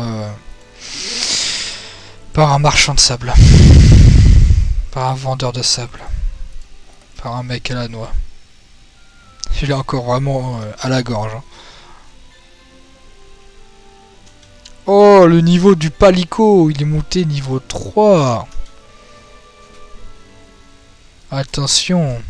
par un marchand de sable. Par un vendeur de sable. Par un mec à la noix. Il est encore vraiment à la gorge. Hein. Oh, le niveau du palico, il est monté niveau 3. Attention.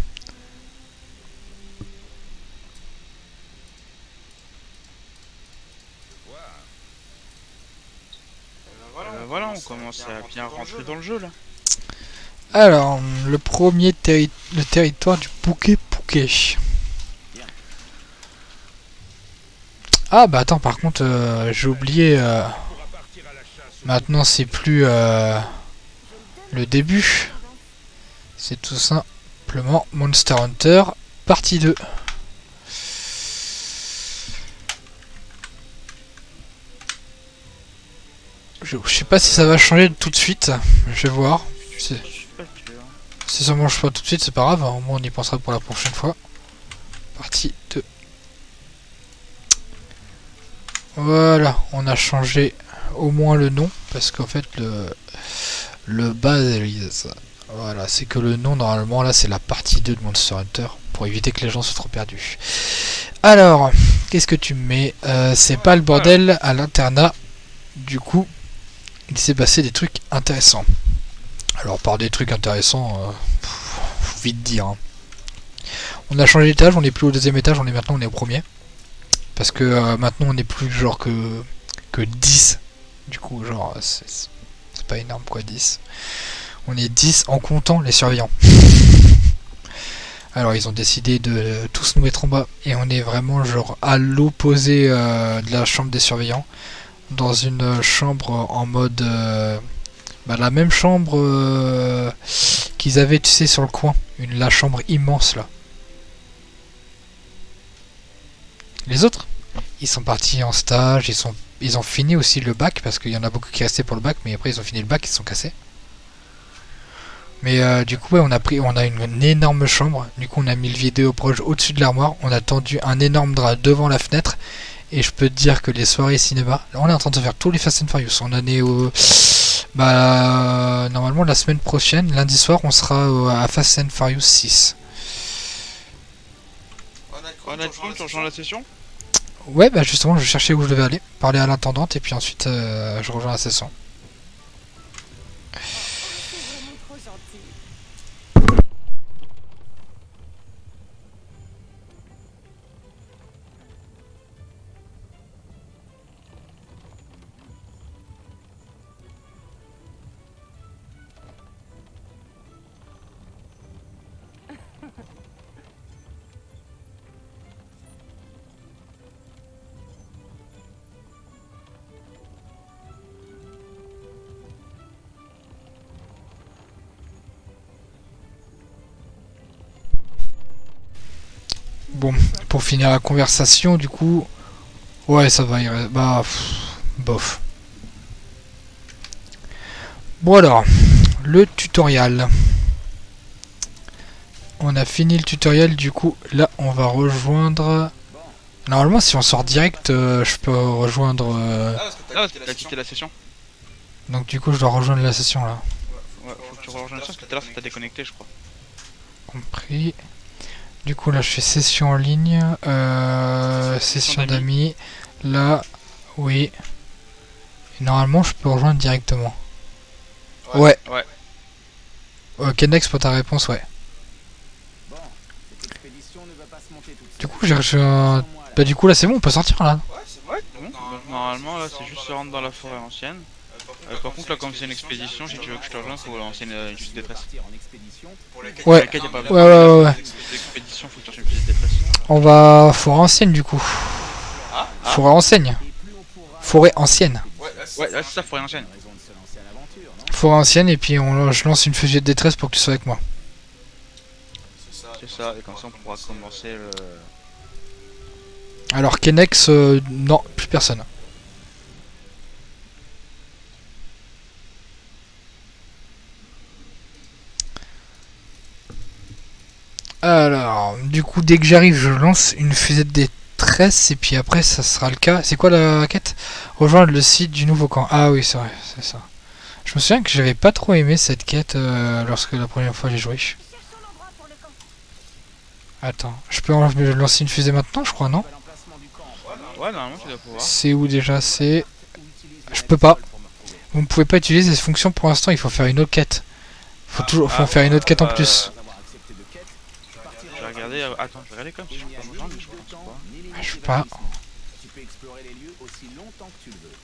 Voilà, on commence à bien rentrer dans le jeu là. Alors, le premier le territoire du Pouké Pouké. Ah bah attends, par contre, j'ai oublié. Maintenant, c'est plus le début. C'est tout simplement Monster Hunter partie 2. Je sais pas si ça va changer tout de suite. Je vais voir. Si ça mange pas tout de suite, c'est pas grave. Au moins, on y pensera pour la prochaine fois. Partie 2. Voilà, on a changé au moins le nom. Parce qu'en fait, le base, voilà, c'est que le nom, normalement, là, c'est la partie 2 de Monster Hunter. Pour éviter que les gens soient trop perdus. Alors, qu'est-ce que tu mets c'est pas le bordel à l'internat. Du coup, il s'est passé des trucs intéressants. Alors, par des trucs intéressants, faut vite dire. Hein. On a changé d'étage, on n'est plus au deuxième étage, on est au premier. Parce que maintenant, on est plus genre que 10. Du coup, genre, c'est pas énorme quoi, 10. On est 10 en comptant les surveillants. Alors, ils ont décidé de tous nous mettre en bas. Et on est vraiment genre à l'opposé de la chambre des surveillants. Dans une chambre en mode... la même chambre qu'ils avaient, tu sais, sur le coin. La chambre immense, là. Les autres, ils sont partis en stage, ils ont fini aussi le bac, parce qu'il y en a beaucoup qui restaient pour le bac, mais après ils ont fini le bac, ils se sont cassés. Mais du coup, ouais, on a une énorme chambre. Du coup, on a mis le vidéoproche au-dessus de l'armoire. On a tendu un énorme drap devant la fenêtre. Et je peux te dire que les soirées cinéma, là, on est en train de faire tous les Fast and Furious. On en est au... normalement, la semaine prochaine, lundi soir, on sera à Fast and Furious 6. On a tu rejoins la session? Ouais, bah justement, je cherchais où je devais aller. Parler à l'intendante et puis ensuite, je rejoins la session. C'est vraiment trop gentil. Bon, pour finir la conversation, du coup... Ouais, ça va, bah... bof. Bon alors, le tutoriel. On a fini le tutoriel, du coup, là, on va rejoindre... Normalement, si on sort direct, je peux rejoindre... Ah, t'as quitté la session. Donc du coup, je dois rejoindre la session, là. Ouais, faut que tu rejoignes ça parce que tout à l'heure ça t'a déconnecté, je crois. Compris. Du coup, là, je fais session en ligne. Session d'amis. Là, oui. Et normalement, je peux rejoindre directement. Ouais. Ouais. Ok, next pour ta réponse, ouais. Bon, cette expédition ne va pas se monter toute Du seule. coup, j'ai reçu un... Bah du coup, là, c'est bon, on peut sortir, là. Ouais, c'est bon. Donc normalement là c'est juste se rendre dans la forêt ancienne. Par contre là comme c'est une expédition, si tu veux que je te rejoigne, faut lancer une visite détresse. Partir en expédition. Ouais. Laquelle y a pas Ouais. L'expédition, faut que tu fasses une visite détresse. On va... Forêt ancienne, du coup. Forêt ancienne. Et plus on pourra Forêt ancienne. Ouais, là, c'est ça, forêt ancienne. raison de se lancer à l'aventure, non? Forêt ancienne, et puis je lance une fusée de détresse pour que tu sois avec moi. C'est ça, et comme ça on pourra commencer le... Alors, Kenex, non, plus personne. Alors, du coup, dès que j'arrive, je lance une fusée de détresse, et puis après, ça sera le cas. C'est quoi la quête? Rejoindre le site du nouveau camp. Ah oui, c'est vrai, c'est ça. Je me souviens que j'avais pas trop aimé cette quête lorsque la première fois j'ai joué. Cherchons l'endroit pour le camp. Attends, je peux lancer une fusée maintenant, je crois, non? Pas l'emplacement du camp. Ouais, normalement tu dois pouvoir. C'est où déjà? C'est... Ou utilise Je la peux pas. pour me retrouver. Vous ne pouvez pas utiliser cette fonction pour l'instant, il faut faire une autre quête. Faut faire une autre quête en plus. Sans avoir accepté de quête, Je vais regarder, attends, je vais regarder comme si je peux pas me joindre, mais je pense pas. ni limite Ah, je sais de pas. verdissement. Tu peux explorer les lieux aussi longtemps que tu le veux.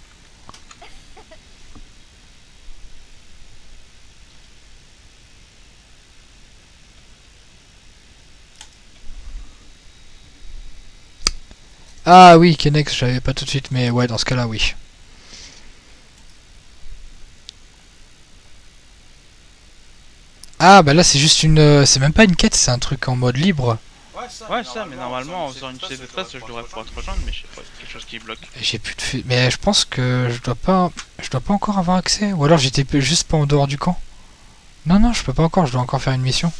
Ah oui, Kenex, j'avais pas tout de suite, mais ouais, dans ce cas-là, oui. Ah bah là c'est juste une... c'est même pas une quête, c'est un truc en mode libre. Ouais, ça, mais normalement en faisant une visite détresse, je devrais pouvoir te rejoindre, mais je sais pas, c'est quelque chose qui bloque. Et j'ai plus de mais je pense que je dois pas encore avoir accès. Ou alors j'étais juste pas en dehors du camp. Non, je peux pas encore, je dois encore faire une mission.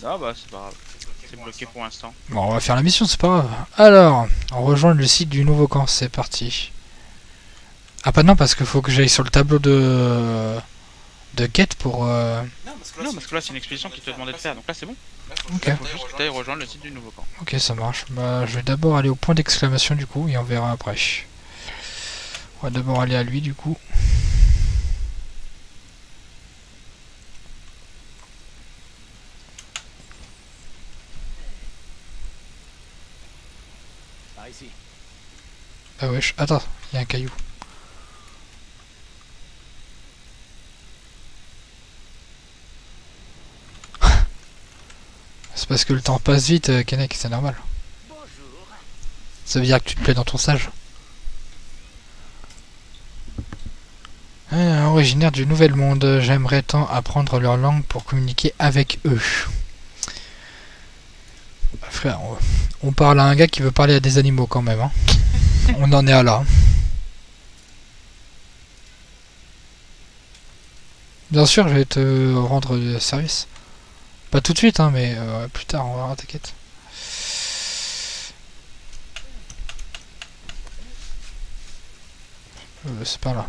Ah bah c'est pas grave, c'est bloqué pour l'instant. Bon, on va faire la mission, c'est pas grave. Alors, on rejoint le site du nouveau camp, c'est parti. Ah pas non, parce qu'il faut que j'aille sur le tableau de quête pour... Non, parce que là c'est une expédition qui te demandait de faire, donc là c'est bon. Ok, Il faut juste que tu ailles rejoindre le site du nouveau camp. ok, ça marche. Bah, je vais d'abord aller au point d'exclamation du coup, et on verra après. On va d'abord aller à lui du coup. Par ici. Ah wesh, attends, il y a un caillou. C'est parce que le temps passe vite, Kenek, c'est normal. Ça veut dire que tu te plais dans ton stage. Originaire du Nouvel Monde, j'aimerais tant apprendre leur langue pour communiquer avec eux. Frère, on parle à un gars qui veut parler à des animaux quand même. Hein. On en est à là. Bien sûr, je vais te rendre service. Pas tout de suite, hein, mais plus tard, on verra, t'inquiète. C'est pas là.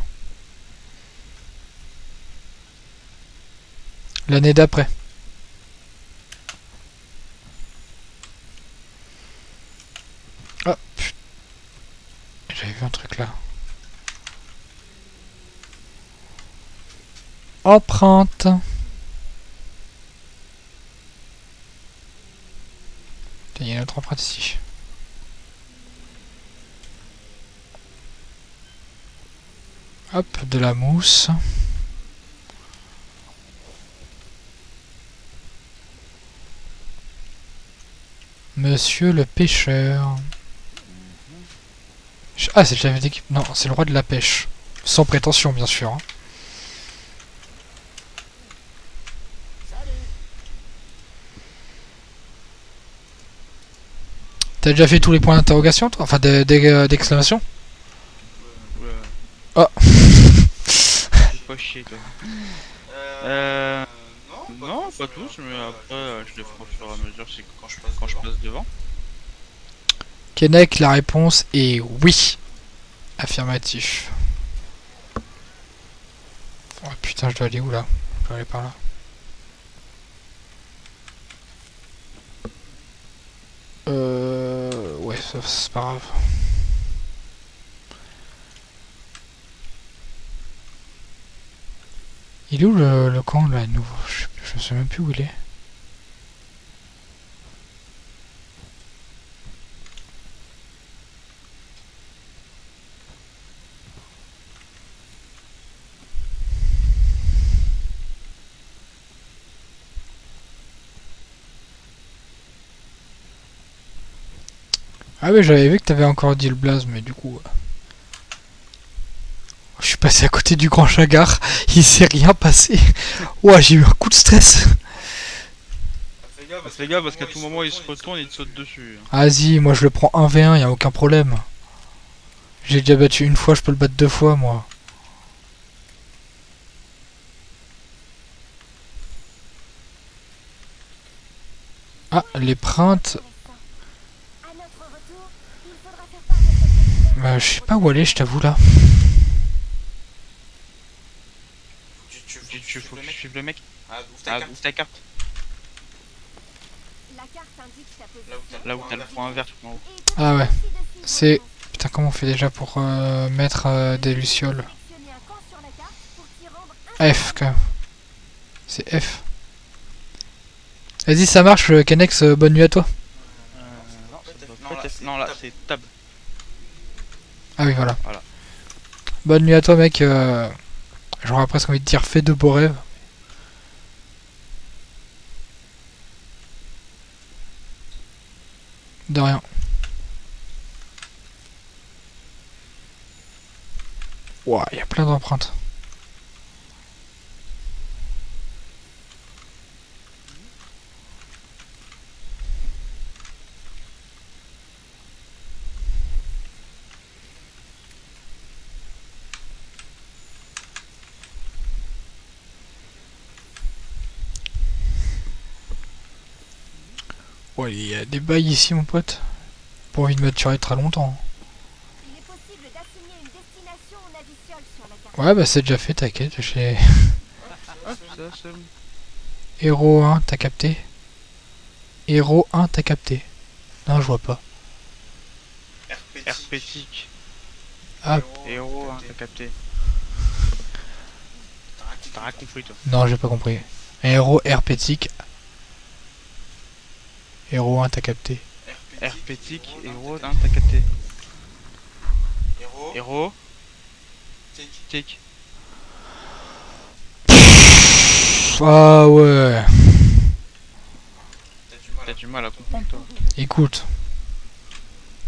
L'année d'après. Oh, putain. J'avais vu un truc là. Empreinte. Il y a une autre empreinte ici. Hop, de la mousse. Monsieur le pêcheur. Ah, c'est le chef d'équipe. Non, c'est le roi de la pêche. Sans prétention, bien sûr. Hein. T'as déjà fait tous les points d'interrogation, toi? Enfin, d'exclamation? Oh. Fais pas chier, toi. Non, pas tous, mais après, je les ferai au fur et à mesure, c'est quand je passe devant. Keinec, la réponse est oui. Affirmatif. Oh putain, je dois aller où là? Je dois aller par là. Ouais, ça c'est pas grave. Il est où le camp là, nouveau? Je sais même plus où il est. Ah oui, j'avais vu que t'avais encore dit le blaze, mais du coup... Je suis passé à côté du grand Chagar, il s'est rien passé. Ouah, j'ai eu un coup de stress. Fais gaffe parce qu'à tout moment il se retourne et il te saute dessus. Vas-y, moi je le prends 1v1, y a aucun problème. J'ai déjà battu une fois, je peux le battre 2 fois, moi. Ah, les printes... À notre retour, il faudra faire part de cette découverte. je sais pas où aller, je t'avoue là. Faut que tu suives le mec. Ah, ouvre ta carte. La carte indique ta position. Là où t'as le point vert tout en haut. Et Ah ouais, dessus, c'est... Putain, comment on fait déjà pour mettre des lucioles? sélectionnez un camp sur la carte pour t'y rendre F, quand même. C'est F. Vas-y, ça marche, Kenex, bonne nuit à toi. Non, peut-être. Non, là, c'est tab. Ah oui, voilà. Voilà. Bonne nuit à toi, mec. J'aurais presque envie de dire fais de beaux rêves. De rien. Ouah, il y a plein d'empreintes. Ouais, il y a des bails ici, mon pote. Pas envie de m'attirer très longtemps. Il est possible d'assigner une destination aux navicioles sur la carte. Ouais, bah c'est déjà fait, t'inquiète. J'ai... Hop, ça, c'est bon. Héros 1, t'as capté? Héros 1, t'as capté? Non, je vois pas. Herpétique. Ah, Héros, hein, t'as capté. T'as rien compris, toi. non, j'ai pas compris. Héros herpétique. Héros 1, t'as capté. Herpétique, héros, hein, t'as capté. Héros. Tic. Ah ouais. T'as du mal à comprendre, toi. Écoute.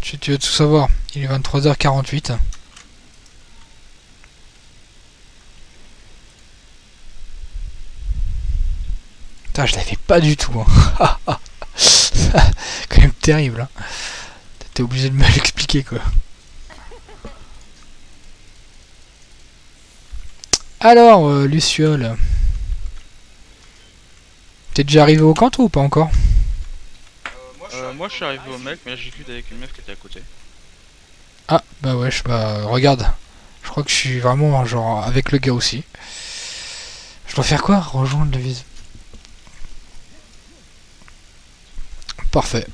Tu veux tout savoir. Il est 23h48. Putain, je l'avais pas du tout. Hein. Quand même terrible. Hein. T'es obligé de me l'expliquer, quoi. Alors, Luciole. T'es déjà arrivé au camp, toi, ou pas encore? Moi, je suis arrivé au mec, mais là, j'ai vu avec une meuf qui était à côté. Ah, bah ouais, bah regarde. Je crois que je suis vraiment genre avec le gars aussi. Je dois faire quoi? Rejoindre le vise. Parfait.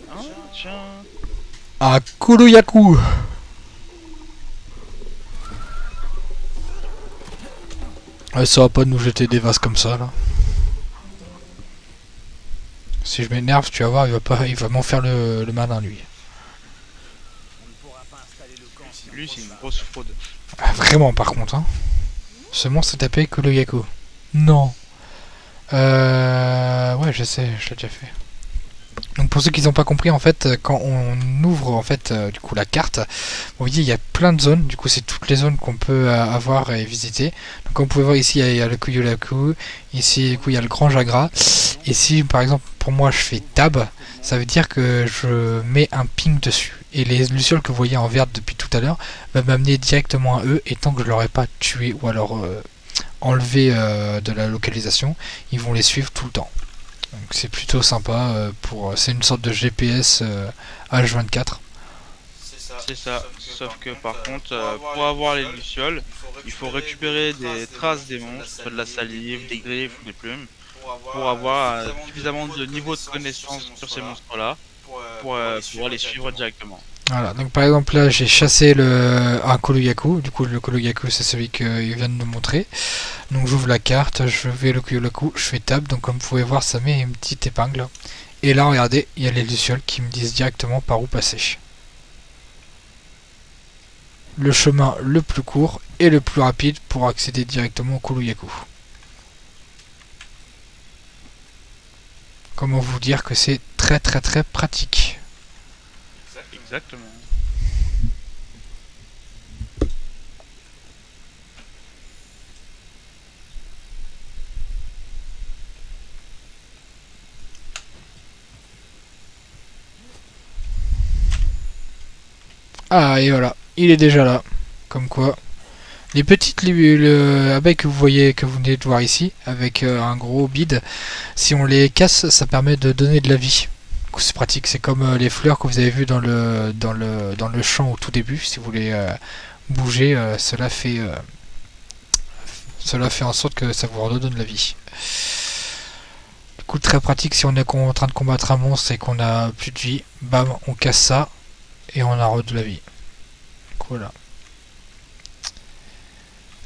Ah, tiens. Ah, Kuruyaku. Ouais, ça va pas nous jeter des vases comme ça là. Si je m'énerve, tu vas voir, il va m'en faire le malin lui. Lui, c'est une grosse fraude. Ah, vraiment par contre, hein. Ce monstre s'est tapé Kuruyaku. Non. Ouais, je sais, je l'ai déjà fait. Donc pour ceux qui n'ont pas compris, en fait, quand on ouvre en fait du coup la carte, vous voyez il y a plein de zones. Du coup c'est toutes les zones qu'on peut avoir et visiter. Donc comme vous pouvez voir ici il y a le Kuyulaku, ici du coup il y a le Grand Jagra. Et si par exemple pour moi je fais tab, ça veut dire que je mets un ping dessus. Et les lucioles que vous voyez en vert depuis tout à l'heure va m'amener directement à eux. Et tant que je leur ai pas tué ou alors enlevé de la localisation, ils vont les suivre tout le temps. Donc c'est plutôt sympa c'est une sorte de GPS H24. C'est ça, sauf que par contre, pour avoir les lucioles, il faut récupérer des traces des monstres, de la salive, des griffes ou des plumes, pour avoir suffisamment de niveau de connaissance sur ces monstres-là, pour pouvoir les suivre directement. Voilà, donc par exemple là j'ai chassé un Koloyaku, du coup le Koloyaku c'est celui qu'il vient de nous montrer. Donc j'ouvre la carte, je vais le Koloyaku, je fais tab, donc comme vous pouvez voir ça met une petite épingle. Et là regardez, il y a les lucioles qui me disent directement par où passer. Le chemin le plus court et le plus rapide pour accéder directement au Koloyaku. Comment vous dire que c'est très pratique. Exactement. Ah et voilà, il est déjà là. Comme quoi. Les petites abeilles que vous voyez, que vous venez de voir ici, avec un gros bide, si on les casse, ça permet de donner de la vie. C'est pratique, c'est comme les fleurs que vous avez vues dans le champ au tout début. Si vous voulez bouger, cela fait en sorte que ça vous redonne de la vie. Du coup, très pratique si on est en train de combattre un monstre et qu'on a plus de vie. Bam, on casse ça et on a de la vie. Voilà.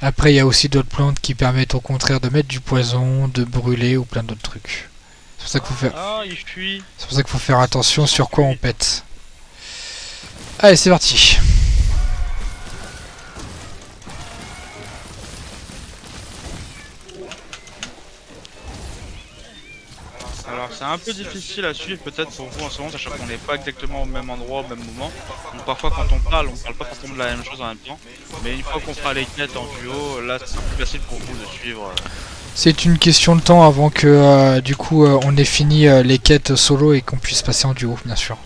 Après, il y a aussi d'autres plantes qui permettent au contraire de mettre du poison, de brûler ou plein d'autres trucs. C'est pour ça qu'il faut faire. Ah, il fuit. C'est pour ça qu'il faut faire attention sur quoi on pète. Allez, c'est parti. Alors c'est un peu difficile à suivre peut-être pour vous en ce moment, sachant qu'on n'est pas exactement au même endroit au même moment. Donc parfois quand on parle pas forcément de la même chose en même temps. Mais une fois qu'on fera les quêtes en duo, là c'est plus facile pour vous de suivre. C'est une question de temps avant que du coup on ait fini les quêtes solo et qu'on puisse passer en duo, bien sûr.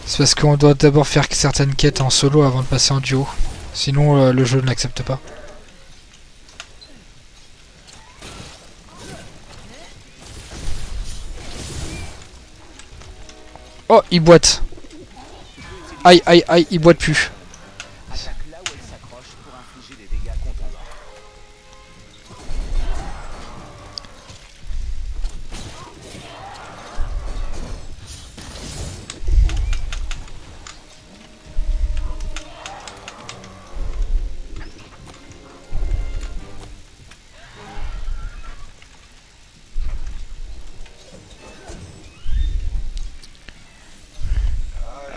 C'est parce qu'on doit d'abord faire certaines quêtes en solo avant de passer en duo. Sinon le jeu ne l'accepte pas. Oh, il boite. Aïe, aïe, aïe, il boite plus. Attaque là où elle s'accroche pour infliger des dégâts contondants.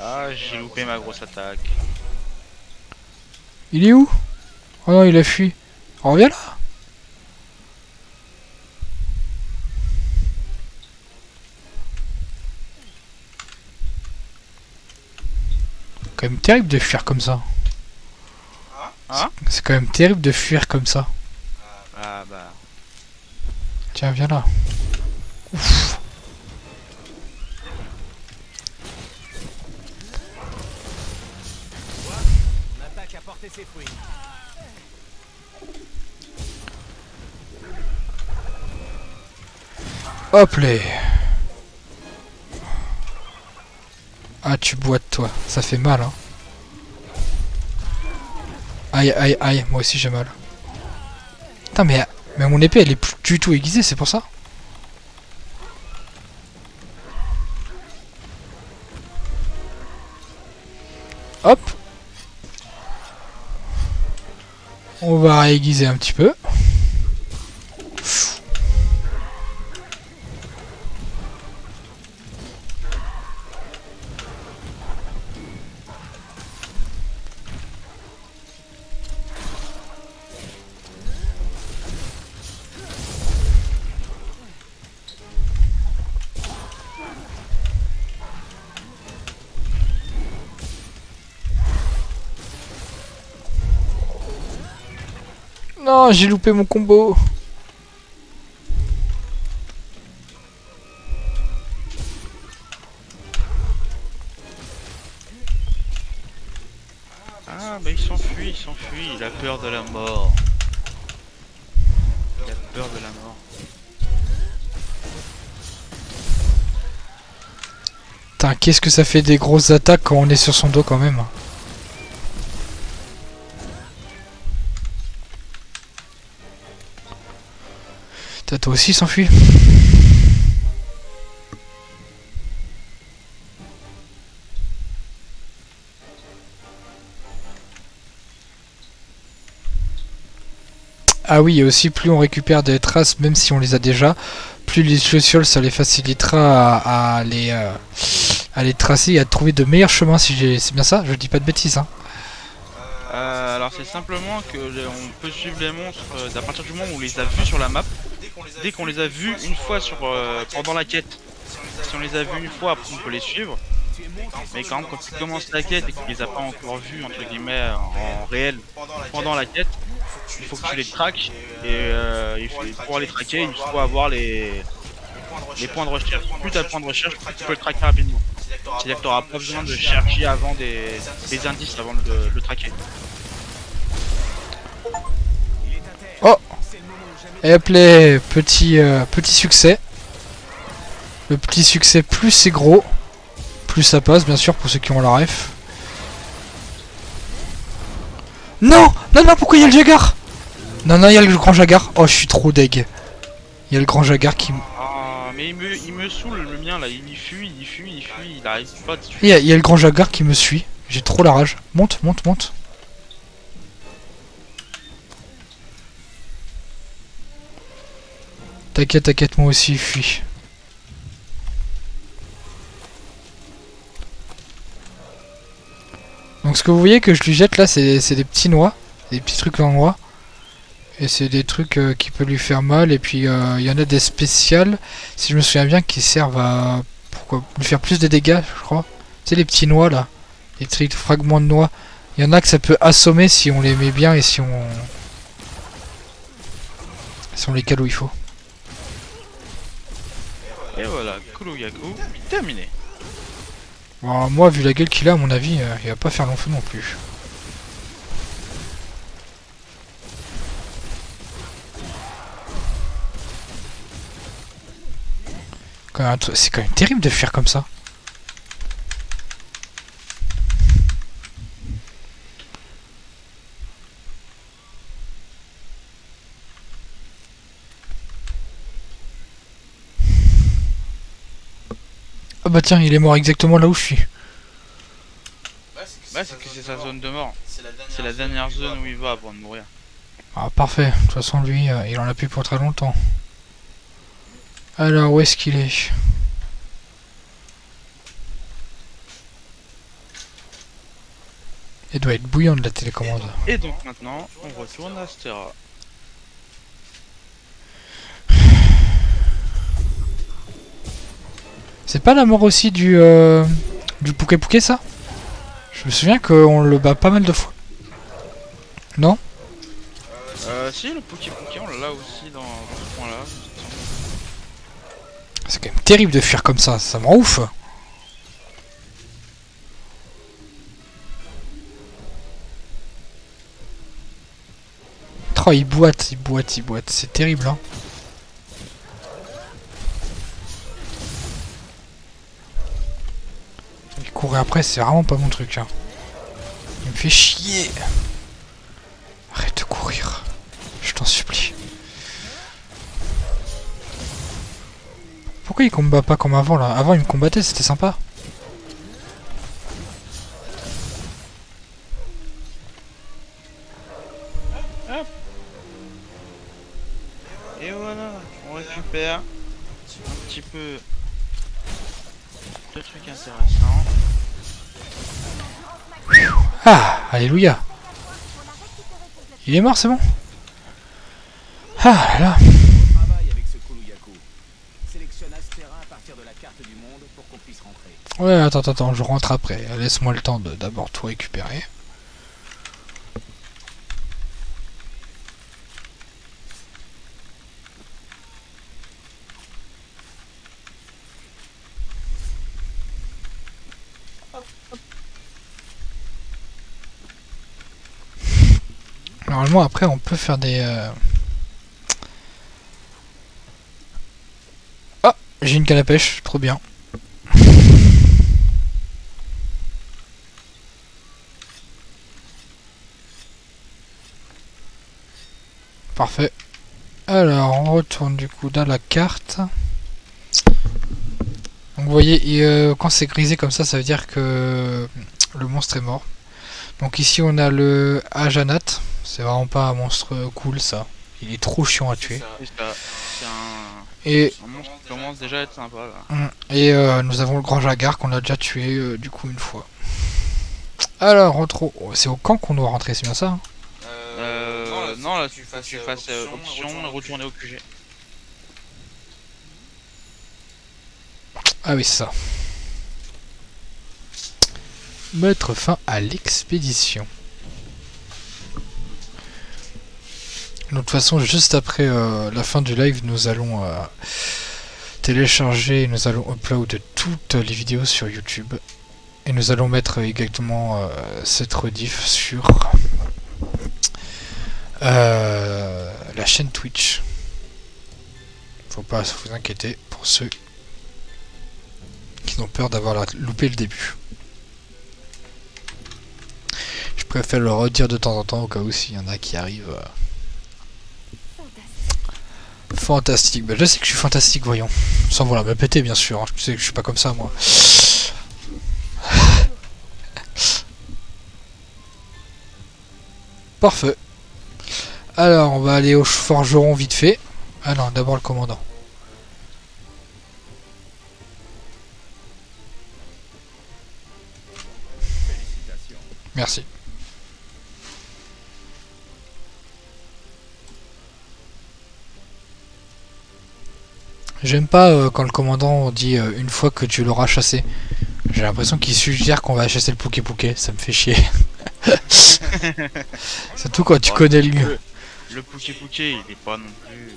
Ah, j'ai loupé ma grosse attaque. Il est où? Oh non, il a fui. Reviens là. Quand même terrible de fuir comme ça. Hein? C'est quand même terrible de fuir comme ça. Ah bah... Tiens, viens là. Ouf. L'attaque a porté ses fruits. Hop là. Ah, tu boites toi. Ça fait mal, hein. Aïe, aïe, aïe. Moi aussi j'ai mal. Putain, mais mon épée elle est plus du tout aiguisée, c'est pour ça. Hop. On va aiguiser un petit peu. Non, j'ai loupé mon combo. Ah bah il s'enfuit, il a peur de la mort. Il a peur de la mort. Putain, qu'est-ce que ça fait des grosses attaques quand on est sur son dos quand même. Putain, toi aussi il s'enfuit. Ah oui, et aussi plus on récupère des traces, même si on les a déjà, plus les lucioles ça les facilitera à les tracer et à trouver de meilleurs chemins si j'ai. C'est bien ça? Je dis pas de bêtises hein. Alors c'est simplement que on peut suivre les monstres à partir du moment où on les a vus sur la map. Dès qu'on les a vus une fois pendant la quête, si on les a vus une fois, après on peut les suivre. Mais quand même, quand tu commences la quête et que tu les as pas encore vus entre guillemets en réel pendant la quête, il faut que tu les traques et pour les traquer, il faut avoir les points de recherche. Plus tu as de points de recherche, plus tu peux le traquer rapidement. C'est-à-dire que tu n'auras pas besoin de chercher avant des indices avant de le traquer. Oh! Et hop les petit succès. Le petit succès, plus c'est gros, plus ça passe, bien sûr, pour ceux qui ont la ref. Non! Non, non, pourquoi il y a le Jaguar? Non, non, il y a le grand Jaguar. Oh, je suis trop deg. Il y a le grand Jaguar qui... Ah, mais il me saoule le mien là, il fuit, il arrive pas de suivre. Il y a le grand Jaguar qui me suit. J'ai trop la rage. Monte, monte, monte. T'inquiète, t'inquiète, moi aussi, fuis. Donc ce que vous voyez que je lui jette là, c'est des petits noix. Des petits trucs en noix. Et c'est des trucs qui peuvent lui faire mal. Et puis il y en a des spéciales, si je me souviens bien, qui servent à... Pourquoi lui faire plus de dégâts, je crois. Tu sais, les petits noix là. Les petits fragments de noix. Il y en a que ça peut assommer si on les met bien et si on les cale où il faut. Et voilà, Kuluyaku, terminé. Alors, moi, vu la gueule qu'il a, à mon avis, il va pas faire long feu non plus. C'est quand même terrible de fuir comme ça. Ah bah tiens, il est mort exactement là où je suis. Ouais, c'est que c'est sa zone de mort. C'est la dernière zone où il va avant de mourir. Ah parfait, de toute façon lui, il en a plus pour très longtemps. Alors où est-ce qu'il est? Elle doit être bouillante la télécommande. Et donc maintenant, on retourne à Astera. C'est pas la mort aussi du Pouké Pouké ça? Je me souviens qu'on le bat pas mal de fois. Non? Si, le Pouké Pouké, on l'a aussi dans ce point-là. C'est quand même terrible de fuir comme ça me rend ouf. Oh, il boite, c'est terrible hein. Il courir après, c'est vraiment pas mon truc hein. Il me fait chier. Arrête de courir, je t'en supplie. Pourquoi il combat pas comme avant là? Avant il me combattait, c'était sympa. Hop. Et voilà, on récupère un petit peu de trucs intéressants. Ah, alléluia. Il est mort, c'est bon? Ah là là. Travaille avec ce Kuluyaku. Sélectionne Astera à partir de la carte du monde pour qu'on puisse rentrer. Ouais, attends, je rentre après. Laisse-moi le temps de d'abord tout récupérer. Normalement, après, on peut faire des... Ah, j'ai une canne à pêche, trop bien. Parfait. Alors, on retourne du coup dans la carte. Donc vous voyez, quand c'est grisé comme ça veut dire que le monstre est mort. Donc ici on a le Ajanat. C'est vraiment pas un monstre cool ça. Il est trop chiant à tuer. C'est Et, un monstre qui commence déjà à être sympa là. et nous avons le grand Jaguar qu'on a déjà tué du coup une fois. Alors, c'est au camp qu'on doit rentrer, c'est bien ça hein? Non, là tu fasses option et retourner au QG. Ah oui, c'est ça. Mettre fin à l'expédition. De toute façon, juste après la fin du live, nous allons télécharger et nous allons upload toutes les vidéos sur YouTube. Et nous allons mettre également cette rediff sur la chaîne Twitch. Faut pas vous inquiéter pour ceux qui ont peur d'avoir loupé le début. Je préfère le redire de temps en temps au cas où s'il y en a qui arrivent. Fantastique. Ben, je sais que je suis fantastique, voyons. Sans vouloir me péter, bien sûr. Hein. Je sais que je suis pas comme ça, moi. Parfait. Alors, on va aller au forgeron vite fait. Ah non, d'abord le commandant. Merci. J'aime pas quand le commandant dit une fois que tu l'auras chassé. J'ai l'impression qu'il suggère qu'on va chasser le Pouké-Pouké, ça me fait chier. Surtout quand tu connais le lieu. Le Pouké-Pouké, il est pas non plus...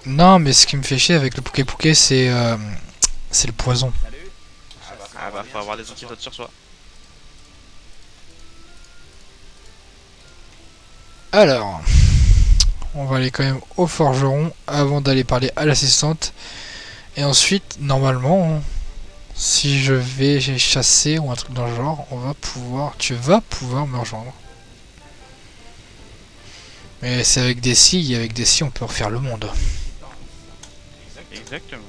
Non, mais ce qui me fait chier avec le Pouké-Pouké, c'est le poison. Ah bah faut avoir des antidotes sur soi. Alors, on va aller quand même au forgeron avant d'aller parler à l'assistante. Et ensuite, normalement, si je vais chasser ou un truc dans le genre, tu vas pouvoir me rejoindre. Mais c'est avec des scies, et avec des scies on peut refaire le monde. Exactement.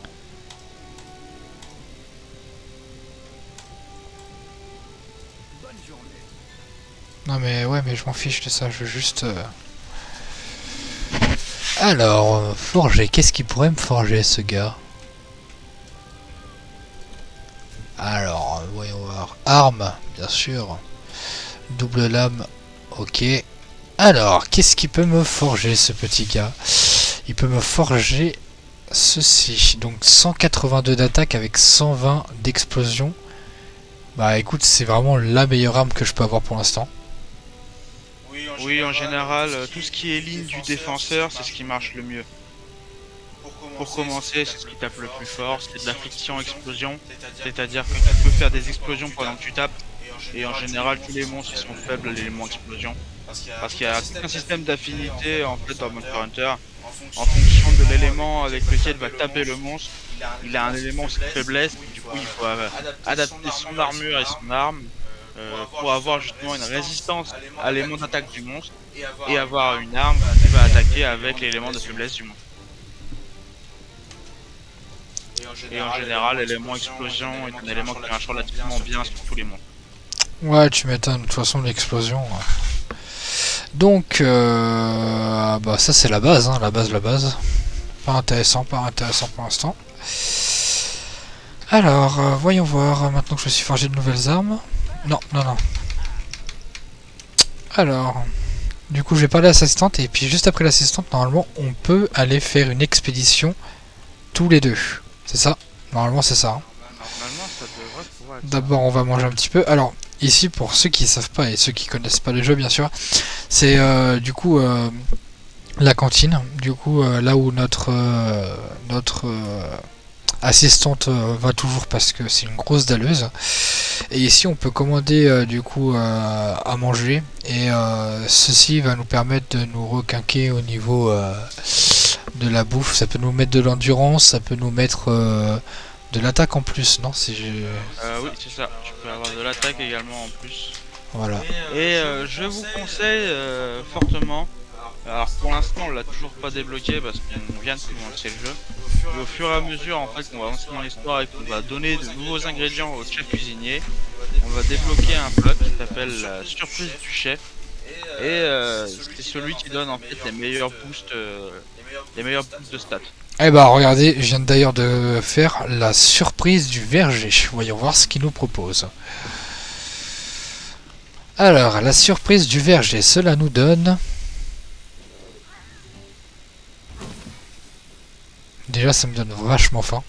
Non mais ouais, mais je m'en fiche de ça, je veux juste... Alors, forger, qu'est-ce qu'il pourrait me forger ce gars? Alors, voyons voir. Arme, bien sûr. Double lame, ok. Alors, qu'est-ce qu'il peut me forger ce petit gars? Il peut me forger ceci. Donc 182 d'attaque avec 120 d'explosion. Bah écoute, c'est vraiment la meilleure arme que je peux avoir pour l'instant. Oui, en général, tout ce qui est ligne du défenseur, c'est ce qui marche le mieux. Pour commencer, c'est ce qui tape le plus fort, c'est de la friction explosion, c'est-à-dire que tu peux faire des explosions pendant que tu tapes, et en général tous les monstres sont faibles à l'élément explosion, parce qu'il y a un système d'affinité en fait dans Monster Hunter, en fonction de l'élément avec lequel va taper le monstre, il a un élément aussi de faiblesse, du coup il faut adapter son armure et son arme, pour avoir justement une résistance à l'élément d'attaque du monstre, et avoir une arme qui va attaquer avec l'élément de faiblesse du monstre. Et en général, l'élément explosion est un élément qui marche relativement bien sur tous les monstres. Ouais, tu m'étonnes, de toute façon l'explosion. Donc, bah ça c'est la base, hein, la base. Pas intéressant pour l'instant. Alors, voyons voir, maintenant que je me suis forgé de nouvelles armes. Non. Alors, du coup je vais parler à l'assistante et puis juste après l'assistante, normalement on peut aller faire une expédition tous les deux. C'est ça? Normalement c'est ça. Hein. Normalement, ça devrait pouvoir être... D'abord on va manger un petit peu. Alors, ici pour ceux qui savent pas et ceux qui connaissent pas le jeu bien sûr, c'est du coup la cantine. Du coup là où notre assistante va toujours parce que c'est une grosse dalleuse. Et ici on peut commander du coup à manger et ceci va nous permettre de nous requinquer au niveau de la bouffe. Ça peut nous mettre de l'endurance, ça peut nous mettre de l'attaque en plus, non? Oui, c'est ça. Tu peux avoir de l'attaque également en plus. Voilà. Et je vous conseille fortement. Alors pour l'instant on l'a toujours pas débloqué parce qu'on vient de commencer le jeu. Et au fur et à mesure en fait qu'on va avancer dans l'histoire et qu'on va donner de nouveaux ingrédients au chef cuisinier, on va débloquer un plat qui s'appelle la surprise du chef. Et c'est celui qui donne en fait les meilleurs boosts de stats. Eh bah regardez, je viens d'ailleurs de faire la surprise du verger. Voyons voir ce qu'il nous propose. Alors, la surprise du verger, cela nous donne... Déjà, ça me donne vachement faim.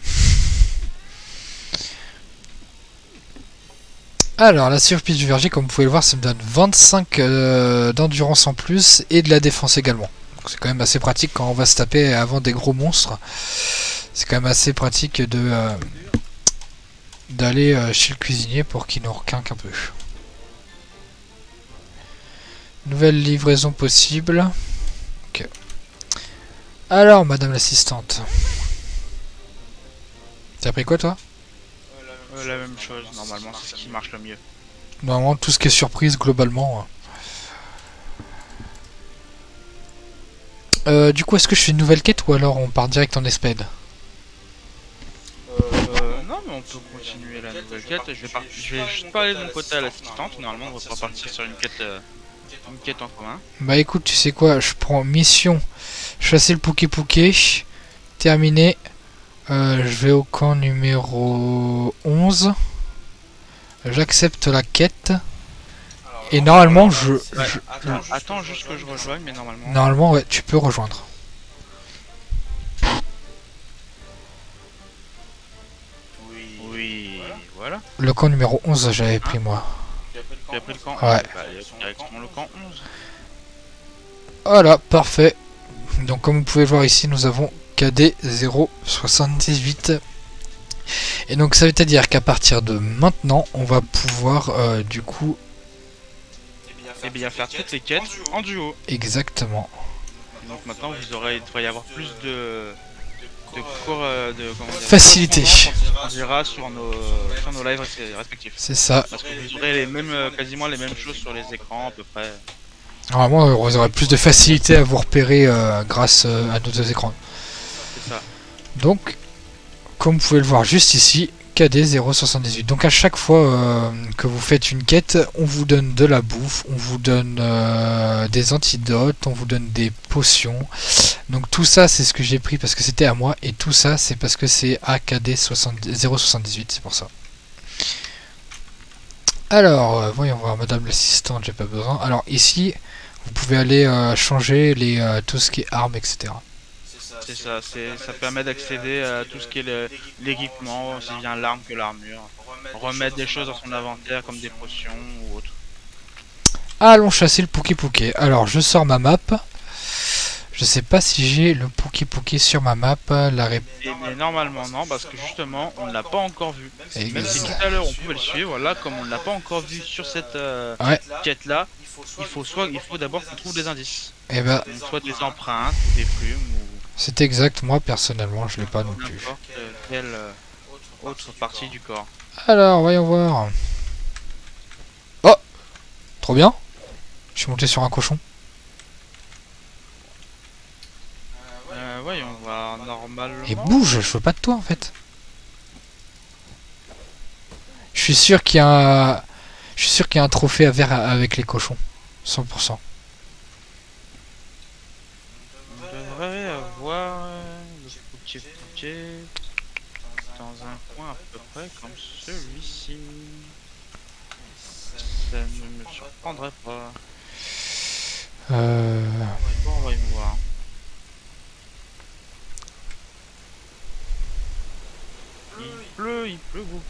Alors, la surprise du verger, comme vous pouvez le voir, ça me donne 25 d'endurance en plus et de la défense également. C'est quand même assez pratique quand on va se taper avant des gros monstres. C'est quand même assez pratique de d'aller chez le cuisinier pour qu'il nous requinque un peu. Nouvelle livraison possible. Ok. Alors, madame l'assistante. T'as pris quoi, toi? La même chose, normalement, c'est ce qui marche le mieux. Normalement, tout ce qui est surprise, globalement. Du coup, est-ce que je fais une nouvelle quête ou alors on part direct en espède? Non, mais on peut continuer la nouvelle quête. Je vais juste parler de mon côté à l'assistante. Normalement, on va pas partir sur une quête en commun. Bah écoute, tu sais quoi, je prends mission chasser le Pouké Pouké. Terminé. Je vais au camp numéro 11. J'accepte la quête. Et normalement, Attends juste que je rejoigne, mais normalement... Normalement, ouais, tu peux rejoindre. Oui, voilà. Le camp numéro 11, j'avais pris moi. Tu as pris le camp? Ouais. Bah, directement le camp 11. Voilà, parfait. Donc comme vous pouvez voir ici, nous avons KD 078. Et donc ça veut dire qu'à partir de maintenant, on va pouvoir du coup... Et bien faire toutes les quêtes en duo. Exactement. Et donc maintenant, il devrait y avoir plus de facilité. On dira sur nos lives respectifs. C'est ça. Parce que vous aurez quasiment les mêmes choses sur les écrans à peu près. Normalement, vous aurez plus de facilité à vous repérer grâce à nos deux écrans. C'est ça. Donc, comme vous pouvez le voir juste ici, KD 078. Donc à chaque fois que vous faites une quête, on vous donne de la bouffe, on vous donne des antidotes, on vous donne des potions. Donc tout ça c'est ce que j'ai pris parce que c'était à moi et tout ça c'est parce que c'est AKD 078, c'est pour ça. Alors voyons voir, madame l'assistante, j'ai pas besoin. Alors ici vous pouvez aller changer tout ce qui est armes, etc. C'est ça, ça permet d'accéder à tout ce qui est l'équipement, aussi bien l'arme que l'armure. Remettre des choses dans son inventaire comme des potions ou autre. Allons chasser le Pouké Pouké. Alors je sors ma map. Je sais pas si j'ai le Pouké Pouké sur ma map. Mais normalement non, parce que justement on ne l'a pas encore vu. Même si tout à l'heure on pouvait le suivre, là comme on ne l'a pas encore vu sur cette quête là, il faut d'abord qu'on trouve des indices. Et bah, donc, soit des empreintes, ou des plumes, ou... C'est exact, moi personnellement je l'ai pas non plus. N'importe quelle autre partie du corps. Alors voyons voir. Oh, trop bien. Je suis monté sur un cochon. Voyons voir, normalement... Et bouge, je veux pas de toi en fait. Je suis sûr qu'il y a un trophée à faire avec les cochons. 100%. On devrait avoir le Pouké dans un coin à peu près comme celui-ci. Ça ne me surprendrait pas. Bon, on va y voir. Il pleut beaucoup.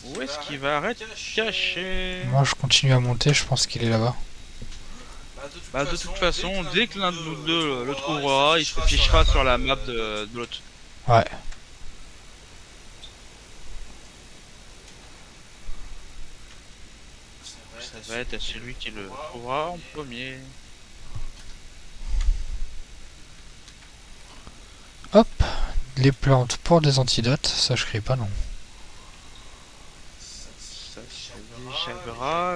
Où est-ce qu'il va arrêter caché? Moi je continue à monter, je pense qu'il est là-bas. Bah de toute façon, dès que l'un de nous deux le trouvera, il s'affichera sur la map de l'autre. Ouais. Ça va être celui qui le trouvera en premier. Hop. Les plantes pour des antidotes, ça je crie pas non. Ça c'est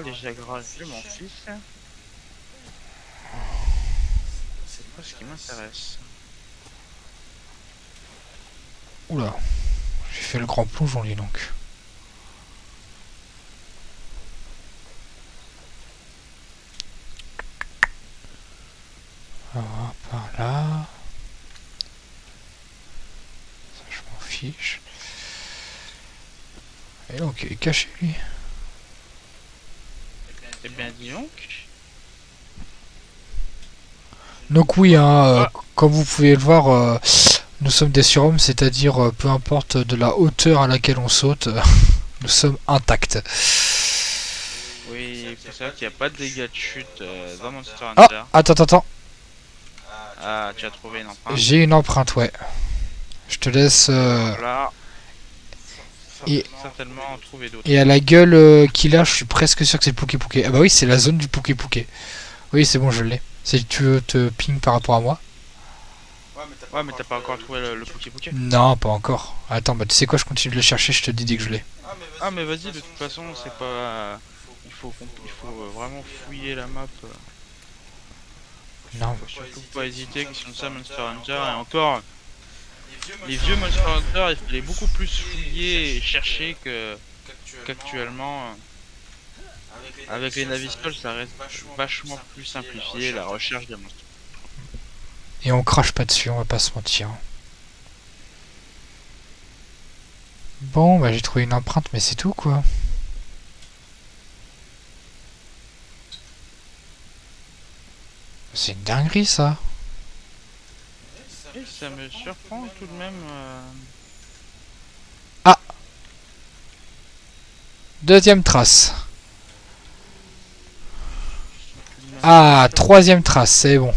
les jagras je m'en fiche. C'est pas ce qui m'intéresse. Oula. J'ai fait le grand plongeon lui donc. On va par là. Ça je m'en fiche. Et donc il est caché lui. Eh bien dis donc. Donc oui, hein, comme vous pouvez le voir, nous sommes des surhommes, c'est-à-dire peu importe de la hauteur à laquelle on saute, nous sommes intacts. Oui, il faut savoir qu'il n'y a pas de dégâts de chute dans Monster Ah, Hunter. attends. Ah, tu as trouvé une empreinte. J'ai une empreinte, ouais. Je te laisse... Voilà. Et- Certainement en trouver d'autres. Et à la gueule qu'il a, je suis presque sûr que c'est le Pouké Pouké. Ah bah oui, c'est la zone du Pouké Pouké. Oui, c'est bon, je l'ai. Si tu veux te ping par rapport à moi. Ouais, mais t'as pas encore trouvé le Poké Poké. Non, pas encore. Attends, bah tu sais quoi, je continue de le chercher, je te dis dès que je l'ai. Ah, mais vas-y, de toute façon, c'est pas. Il faut vraiment fouiller la map. Non. Faut surtout pas hésiter que sur ça Monster Hunter. Et encore, les vieux Monster Hunter, il fallait beaucoup plus fouiller et chercher qu'actuellement. Avec les Navisols, ça reste vachement plus simplifié la recherche des monstres. Et on crache pas dessus, on va pas se mentir. Bon, bah j'ai trouvé une empreinte, mais c'est tout quoi. C'est une dinguerie ça. Et ça me surprend tout de même. Deuxième trace. Ah, troisième trace, c'est bon.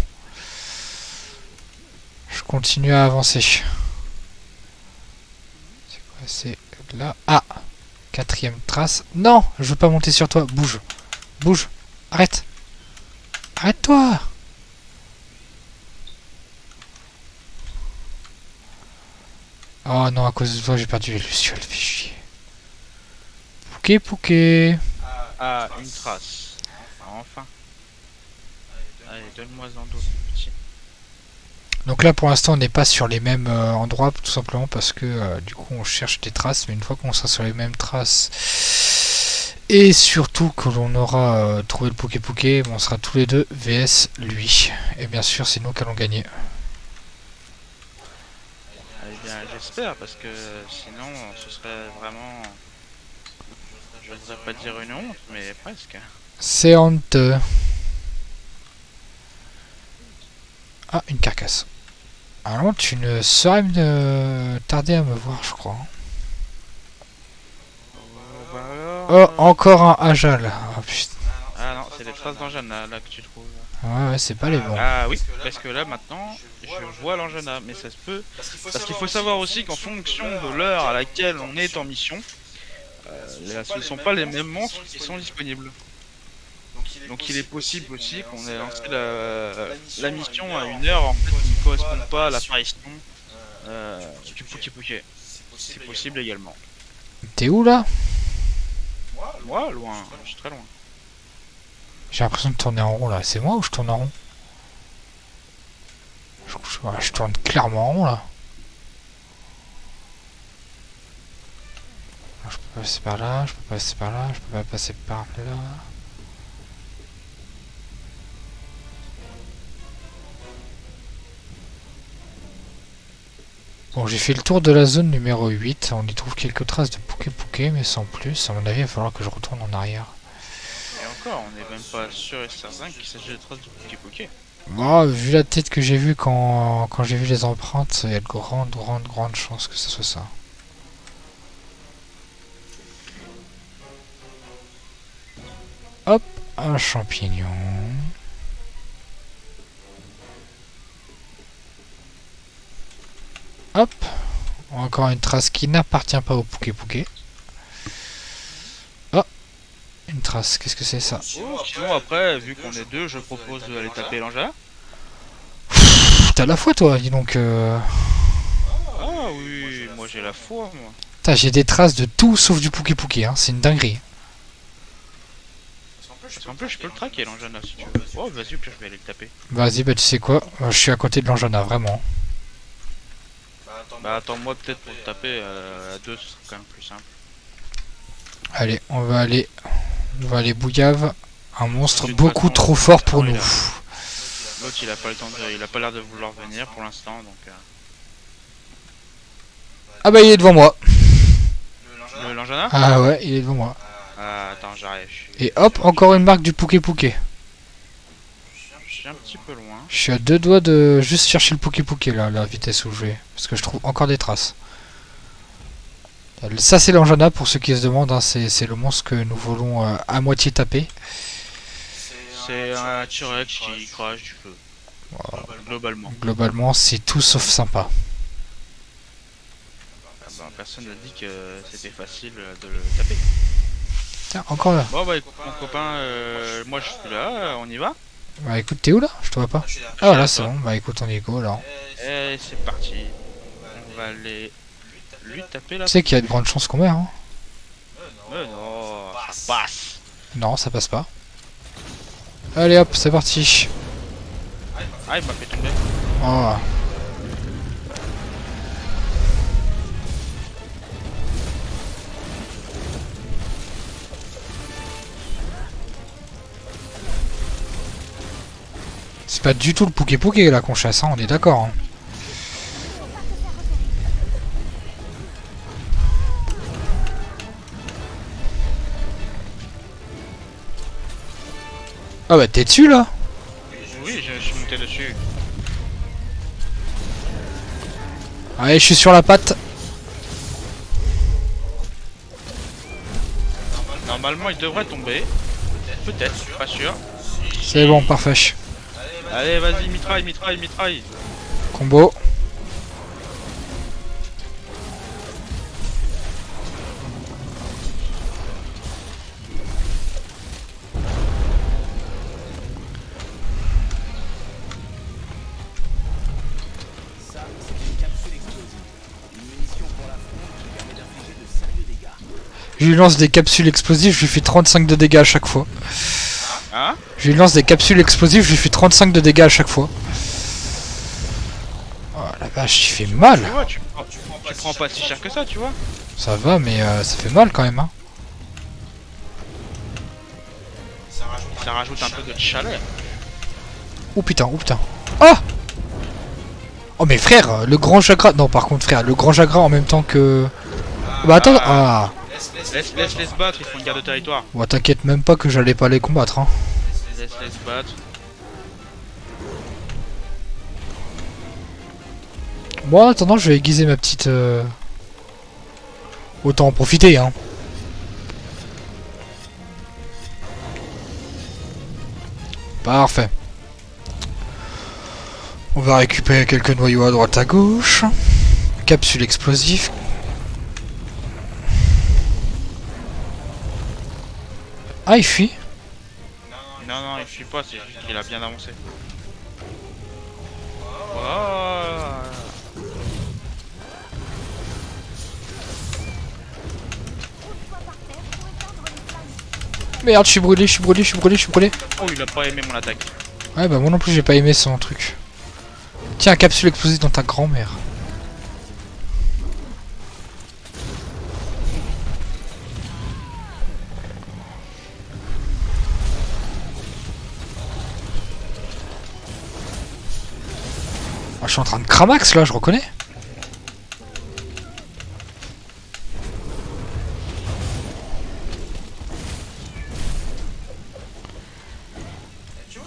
Je continue à avancer. C'est quoi? C'est là. Ah, quatrième trace. Non, je veux pas monter sur toi. Bouge. Bouge. Arrête. Arrête-toi. Oh non, à cause de toi, j'ai perdu les lucioles. Fais chier. Pouké Pouké. Ah, une trace. Enfin. Allez, donne-moi-en d'autres, petit. Donc là pour l'instant on n'est pas sur les mêmes endroits tout simplement parce que du coup on cherche des traces, mais une fois qu'on sera sur les mêmes traces et surtout que l'on aura trouvé le Pouké Pouké, on sera tous les deux vs lui. Et bien sûr c'est nous qui allons gagner. Eh bien, j'espère, parce que sinon, ce serait vraiment. Je voudrais pas dire une honte, mais presque. C'est honteux. Ah, une carcasse. Alors tu ne saurais me tarder à me voir je crois. Bah alors, Oh, encore un Ajal. Oh, putain. Ah non, c'est des traces d'Anjana là que tu trouves. Ouais, c'est pas les bons. Ah oui, parce que là maintenant, je vois l'Anjana, mais ça se peut. Parce qu'il faut savoir aussi qu'en fonction de l'heure à laquelle on est en mission, ce ne sont pas les mêmes monstres qui sont disponibles. Donc il est possible aussi qu'on ait lancé la mission à une heure en fait, qui ne correspond pas à l'apparition du Pouké Pouké. C'est possible également. T'es où là? Moi, loin, je suis très loin. J'ai l'impression de tourner en rond là. C'est moi ou je tourne en rond? Je tourne clairement en rond là. Je peux passer par là, je peux passer par là, je peux pas passer par là. Bon, j'ai fait le tour de la zone numéro 8. On y trouve quelques traces de Pouké Pouké, mais sans plus. À mon avis, il va falloir que je retourne en arrière. Et encore, on n'est même pas sûr et certain qu'il s'agit de traces de Pouké Pouké. Bon, vu la tête que j'ai vue quand j'ai vu les empreintes, il y a de grandes chances que ce soit ça. Hop, un champignon. Hop, encore une trace qui n'appartient pas au Pouké Pouké. Oh, une trace, qu'est-ce que c'est ça? Sinon après, vu qu'on est deux, je propose d'aller taper l'engin. T'as la foi toi, dis donc. Ah oui, moi j'ai la foi, moi. Putain, j'ai des traces de tout sauf du Pouké Pouké, hein. C'est une dinguerie. Parce qu'en plus, je peux le traquer l'engin là si tu veux. Oh, vas-y, au pire, je vais aller le taper. Vas-y, bah tu sais quoi, je suis à côté de l'Anjana, vraiment. Bah, attends-moi peut-être pour le taper à deux, ce sera quand même plus simple. Allez, on va aller bouillave. Un monstre De toute beaucoup façon, trop fort pour il nous. a- L'autre, il a pas le temps de... il a pas l'air de vouloir venir pour l'instant, donc... Ah bah il est devant moi. L'engin Ah ouais, il est devant moi. Ah, attends, j'arrive. Et hop, encore une marque du Pouké Pouké. Je suis un petit peu loin. Je suis à deux doigts de juste chercher le Pouké Pouké là, la vitesse où je vais. Parce que je trouve encore des traces. Ça c'est l'Anjana pour ceux qui se demandent, hein, c'est le monstre que nous voulons à moitié taper. C'est un T-Rex qui crache du feu. Voilà. Globalement. Globalement c'est tout sauf sympa. Ah bah, personne n'a dit que c'était facile de le taper. Tiens, encore là. Bon bah écoute mon copain, moi je suis là, on y va. Bah écoute, t'es où là? Je te vois pas. Ah là c'est bon, bah écoute on y go alors. Et c'est parti. On va aller lui taper là. Tu sais qu'il y a de grandes chances qu'on meurt, hein. Mais non, ça passe. Non, ça passe pas. Allez hop, c'est parti. Ah il m'a fait tomber. Oh. C'est pas du tout le Pouké Pouké là qu'on chasse, hein, on est d'accord. Hein. Ah bah t'es dessus là? Oui, je suis monté dessus. Allez, je suis sur la patte. Normalement il devrait tomber. Peut-être, pas sûr. C'est bon, parfait. Allez vas-y, mitraille, mitraille, mitraille. Combo. Ça, c'est une capsule explosive. Une munition pour la fronde qui permet d'infliger de sérieux dégâts. Je lui lance des capsules explosives, je lui fais 35 de dégâts à chaque fois. Hein? Je lui lance des capsules explosives, je lui fais 35 de dégâts à chaque fois. Oh la vache, il fait mal. Tu vois, tu prends pas si cher que ça, tu vois. Ça va, mais ça fait mal quand même. Hein. Ça rajoute un peu de chaleur. Oh putain, oh putain. Oh. Oh mais frère, le grand chakra... Non par contre frère, le grand chakra en même temps que... Bah attends, ah. Laisse se battre, ils font une garde de territoire. Bon t'inquiète même pas que j'allais pas les combattre. Hein. Laisse se battre. Bon en attendant je vais aiguiser ma petite... Autant en profiter hein. Parfait. On va récupérer quelques noyaux à droite à gauche. Capsule explosive. Ah il fuit. Non, non, il fuit pas, c'est juste qu'il a bien avancé. Oh. Merde, je suis brûlé, je suis brûlé, je suis brûlé, je suis brûlé. Oh, il a pas aimé mon attaque. Ouais bah moi non plus j'ai pas aimé son truc. Tiens, capsule explosive dans ta grand-mère. Ah, je suis en train de cramax là, je reconnais.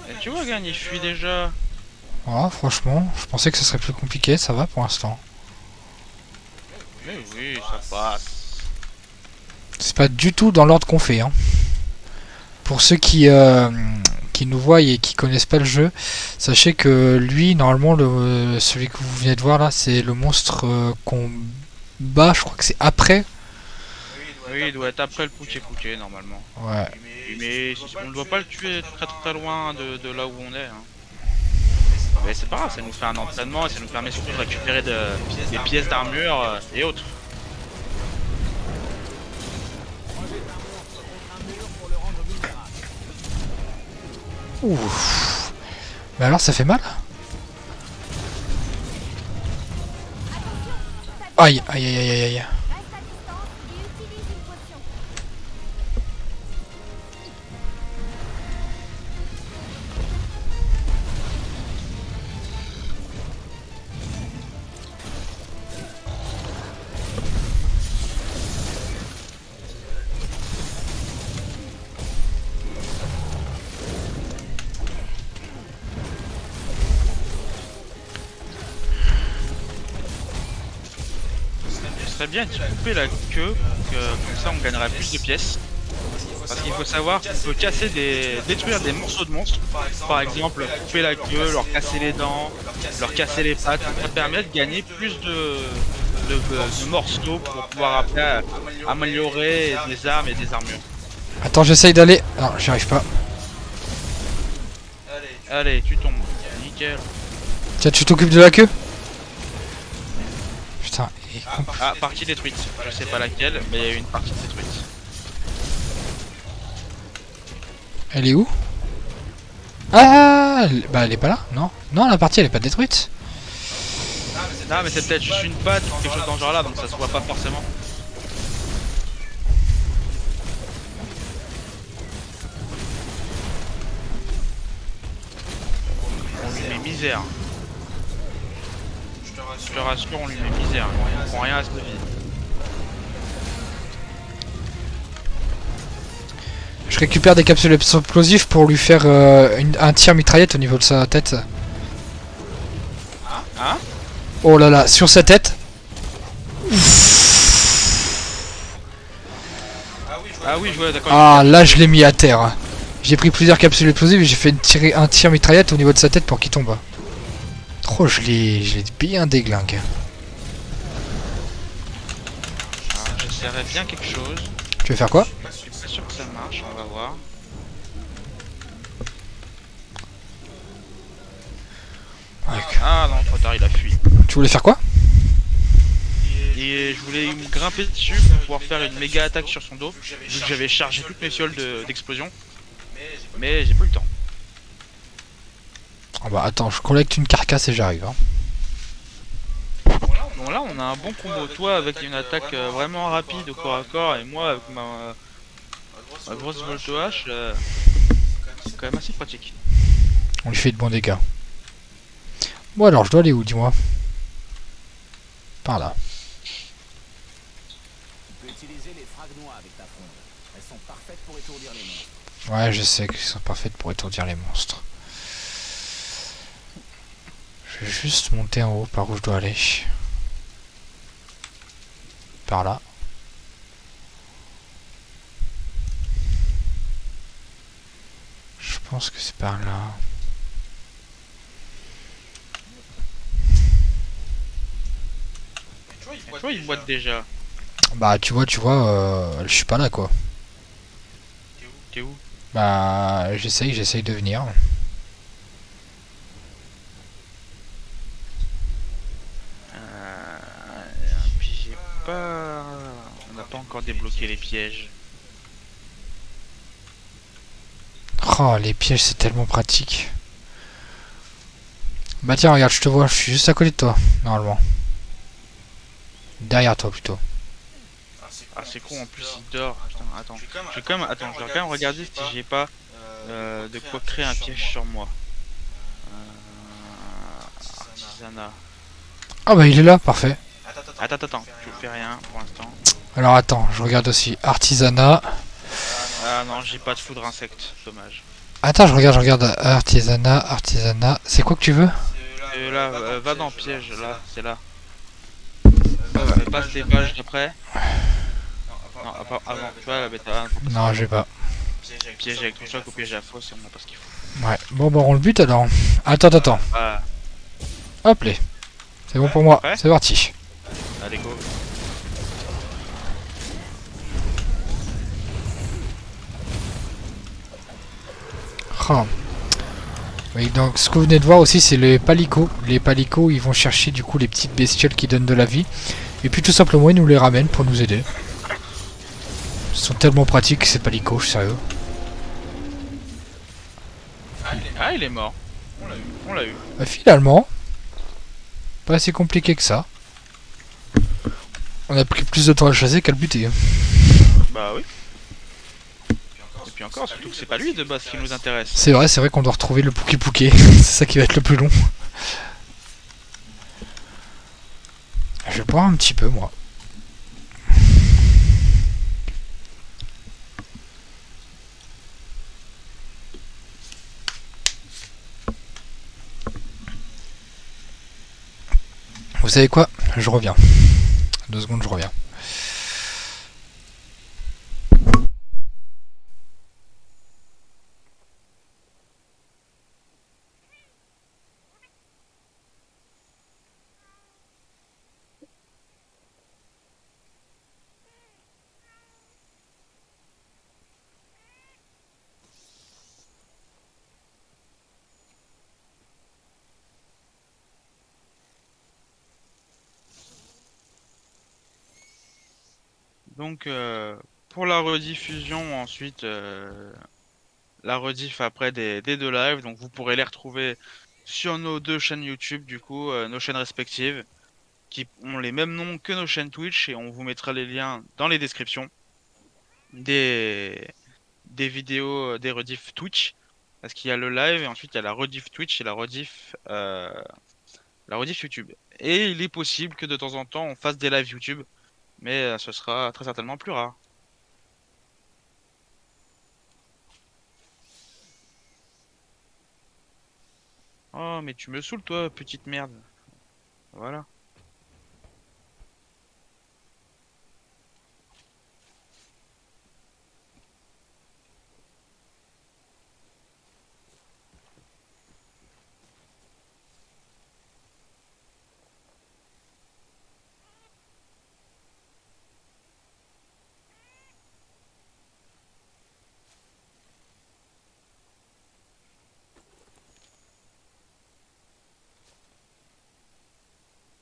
Et tu vois, Gagne, il fuit déjà. Ah, franchement, je pensais que ce serait plus compliqué, ça va pour l'instant. Mais oui, ça passe. C'est pas du tout dans l'ordre qu'on fait, hein. Pour ceux qui nous voient et qui connaissent pas le jeu, sachez que lui, normalement, celui que vous venez de voir là, c'est le monstre qu'on bat. Je crois que c'est après. Oui, il doit être après le Pouché normalement. Ouais. Mais on ne doit pas le tuer très loin de là où on est. Hein. Mais c'est pas grave, ça nous fait un entraînement et ça nous permet surtout de récupérer des pièces d'armure et autres. Ouf. Mais alors, ça fait mal. Aïe, aïe, aïe, aïe, aïe, aïe. Reste à distance et utilise une potion. Ce serait bien de couper la queue, comme ça on gagnerait plus de pièces. Parce qu'il faut savoir qu'on peut détruire des morceaux de monstres. Par exemple, couper la queue, leur casser les dents, leur casser les pattes. Ça permet de gagner plus de morceaux pour pouvoir après améliorer des armes et des armures. Attends, j'essaye d'aller. Non, j'y arrive pas. Allez, tu tombes. Nickel. Tiens, tu t'occupes de la queue? Putain. Ah, partie détruite. Je sais pas laquelle, mais il y a eu une partie détruite. Elle est où? Ah, bah elle est pas là, non? Non, la partie elle est pas détruite. Non, mais c'est peut-être juste une patte ou quelque chose dans ce genre là, donc ça se voit pas forcément. On lui met misère. Je te rassure, on lui met misère. On prend rien à cette vie. Je récupère des capsules explosives pour lui faire un tir mitraillette au niveau de sa tête. Hein? Oh là là, sur sa tête. Ah oui, je vois, d'accord. Ah là je l'ai mis à terre. J'ai pris plusieurs capsules explosives et j'ai fait un tir mitraillette au niveau de sa tête pour qu'il tombe. Oh, je l'ai bien déglingue. J'essaierai bien quelque chose. Tu veux faire quoi? Je suis pas sûr que ça marche, on va voir. Ah non, trop tard, il a fui. Tu voulais faire quoi? Et je voulais me grimper dessus pour pouvoir faire une méga attaque sur son dos, vu que j'avais chargé toutes mes fioles d'explosion. Mais j'ai pas eu le temps. Ah bah attends, je collecte une carcasse et j'arrive. Hein. Bon là on a un bon combo, toi avec une attaque vraiment rapide au corps à corps et moi avec ma grosse Volto H, c'est quand même assez pratique. On lui fait de bons dégâts. Bon alors je dois aller où, dis-moi? Par là. Tu peux utiliser les fragnois avec ta fronde. Elles sont parfaites pour étourdir les monstres. Ouais, je sais qu'elles sont parfaites pour étourdir les monstres. Je vais juste monter en haut par où je dois aller. Par là. Je pense que c'est par là. Tu vois, il boite déjà. Bah tu vois, je suis pas là quoi. T'es où? Bah j'essaye de venir. Puis j'ai pas... On n'a pas encore débloqué les pièges. Oh, les pièges c'est tellement pratique. Bah tiens, regarde, je te vois, je suis juste à côté de toi, normalement. Derrière toi plutôt. Ah c'est con, en plus il dort. Putain, attends. Je vais quand même regarder si j'ai pas de quoi créer un piège sur moi. Artisanat. Ah bah il est là, parfait. Attends, je fais rien pour l'instant. Alors attends, je regarde aussi. Artisanat. Ah non, j'ai pas de foudre insecte, dommage. Attends, je regarde. Artisanat. C'est quoi que tu veux? Là, va dans piège, là, c'est là. Passe les pages d'après. Non, avant, tu vois la bêta. Non, j'ai pas. piège avec tout ça qu'au piège à la fosse, on n'a pas ce qu'il faut. Ouais, bon, bah on le bute alors. Attends. Ah, Hop les. C'est bon pour moi, prêt c'est parti. allez go. Ah. Oui, donc ce que vous venez de voir aussi, c'est les palicots. Les palicots, ils vont chercher du coup les petites bestioles qui donnent de la vie. Et puis tout simplement, ils nous les ramènent pour nous aider. Ils sont tellement pratiques ces palicots, je suis sérieux. Ah, il est mort. On l'a eu. Bah, finalement, pas assez compliqué que ça. On a pris plus de temps à le chasser qu'à le buter. Bah oui. Et puis encore, surtout que c'est pas lui de base qui nous intéresse. C'est vrai qu'on doit retrouver le Pouké Pouké. C'est ça qui va être le plus long. Je vais boire un petit peu, moi. Vous savez quoi? Je reviens. 2 secondes, je reviens. Donc pour la rediffusion ensuite, la rediff après des deux lives, donc vous pourrez les retrouver sur nos 2 chaînes YouTube du coup, nos chaînes respectives, qui ont les mêmes noms que nos chaînes Twitch et on vous mettra les liens dans les descriptions des, des vidéos, des rediffs Twitch, parce qu'il y a le live et ensuite il y a la rediff Twitch et la rediff YouTube. Et il est possible que de temps en temps on fasse des lives YouTube, mais ce sera très certainement plus rare. Oh, mais tu me saoules, toi, petite merde. Voilà.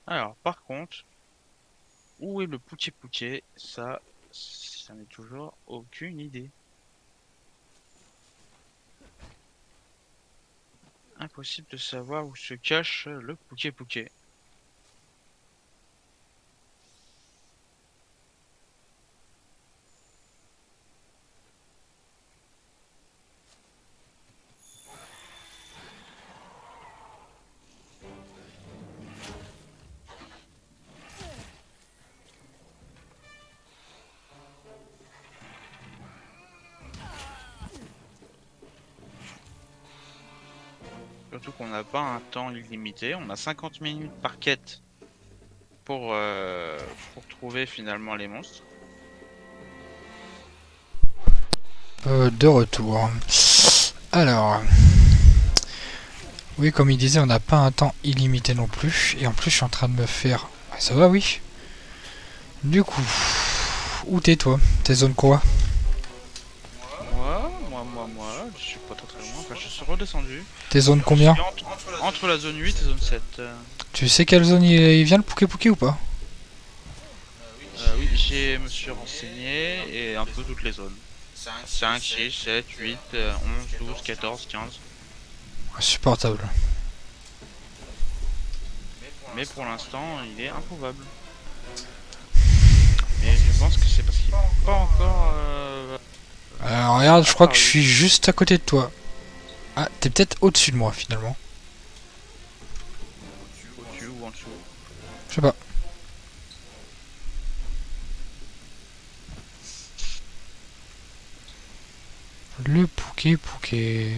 Alors, par contre, où est le Pouké Pouké? Ça n'est toujours aucune idée. Impossible de savoir où se cache le Pouké Pouké. Surtout qu'on n'a pas un temps illimité. On a 50 minutes par quête pour trouver finalement les monstres. De retour. Alors. Oui, comme il disait, on n'a pas un temps illimité non plus. Et en plus, je suis en train de me faire... Ouais, ça va, oui. Du coup... Où t'es, toi? T'es zone quoi? Moi, je suis pas très loin. Enfin, je suis redescendu. T'es zone combien? Je suis entre la zone 8 et zone 7. Tu sais quelle zone il vient le Pouké Pouké ou pas? Oui, me suis renseigné et un peu toutes les zones. 5, 6, 7, 8, 11, 12, 14, 15. Insupportable. Mais pour l'instant, il est improuvable. Mais je pense que c'est parce qu'il n'est pas encore... Alors regarde, je crois que je suis juste à côté de toi. Ah, t'es peut-être au-dessus de moi finalement. au-dessus ou en dessous. Je sais pas. Le Pouké Pouké.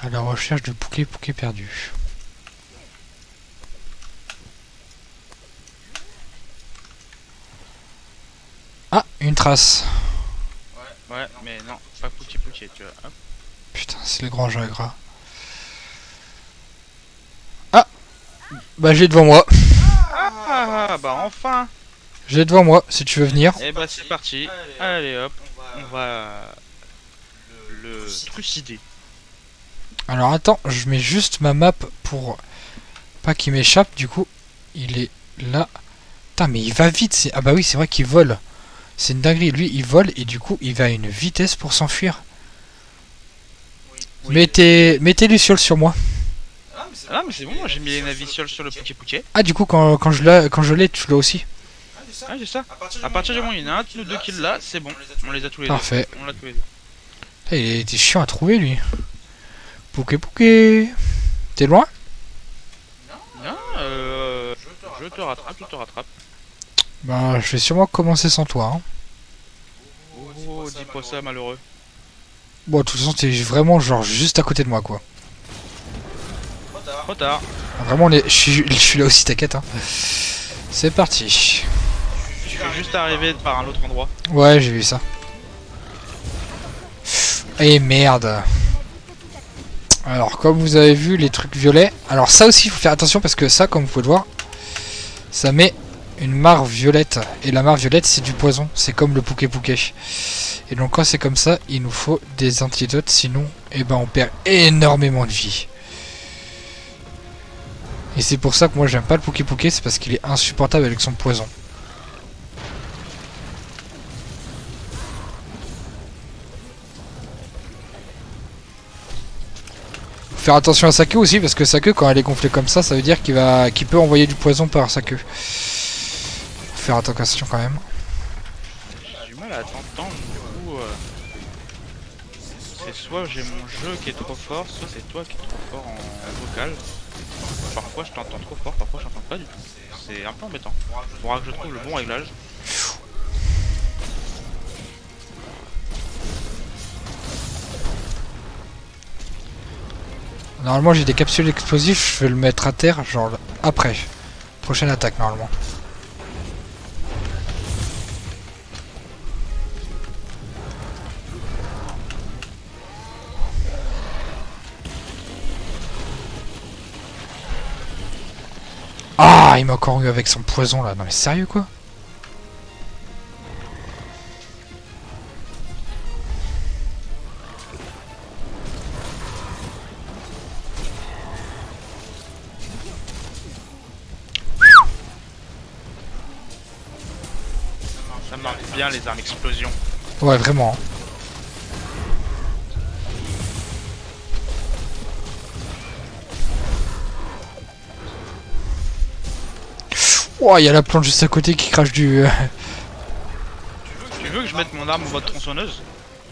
À la recherche de Pouké Pouké perdu. Ah, une trace. Ouais, mais non, pas Pouki, tu vois. Hop. Putain, c'est les grands jeux gras. Ah, bah j'ai devant moi. Ah, bah enfin. J'ai devant moi, si tu veux venir. Et bah c'est parti. Allez hop, on va le trucider. Alors attends, je mets juste ma map pour pas qu'il m'échappe. Du coup, il est là. Putain, mais il va vite. Ah bah oui, c'est vrai qu'il vole. C'est une dinguerie. Lui, il vole et du coup, il va à une vitesse pour s'enfuir. Oui. Mettez Luciole sur moi. Ah mais c'est bon, moi j'ai mis les navicioles sur le Pouki. Ah, du coup, quand je l'ai, tu l'as aussi. Ah c'est ça. À partir du moment où il y en a un ou deux qui l'a, c'est bon. On les a tous les Parfait. deux. On l'a tous les deux. Ah, il était chiant à trouver, lui. Pouké. T'es loin? Non, je te rattrape. Bah, je vais sûrement commencer sans toi. Hein. Oh, dis pas ça, malheureux. Bon, de toute façon, t'es vraiment genre juste à côté de moi, quoi. Trop tard. Vraiment, je suis là aussi, t'inquiète. Hein. C'est parti. Je suis juste arrivé par un autre endroit. Ouais, j'ai vu ça. Et merde. Alors, comme vous avez vu, les trucs violets. Alors, ça aussi, il faut faire attention parce que ça, comme vous pouvez le voir, ça met une mare violette. Et la mare violette, c'est du poison. C'est comme le Pouké. Et donc, quand c'est comme ça, il nous faut des antidotes. Sinon, eh ben, on perd énormément de vie. Et c'est pour ça que moi, j'aime pas le Pouké. C'est parce qu'il est insupportable avec son poison. Faire attention à sa queue aussi parce que sa queue quand elle est gonflée comme ça veut dire qu'il peut envoyer du poison par sa queue. Faut faire attention quand même. J'ai du mal à t'entendre, du coup c'est soit j'ai mon jeu qui est trop fort, soit c'est toi qui es trop fort en vocal. Parfois je t'entends trop fort, parfois je t'entends pas du tout. C'est un peu embêtant. Faudra que je trouve le bon réglage. Normalement j'ai des capsules explosives, je vais le mettre à terre genre après. Prochaine attaque normalement. Ah, il m'a encore eu avec son poison là. Non mais sérieux quoi? Ça marque bien les armes explosion. Ouais, vraiment. Oh, il y a la plante juste à côté qui crache du... Tu veux que je mette mon arme en mode tronçonneuse?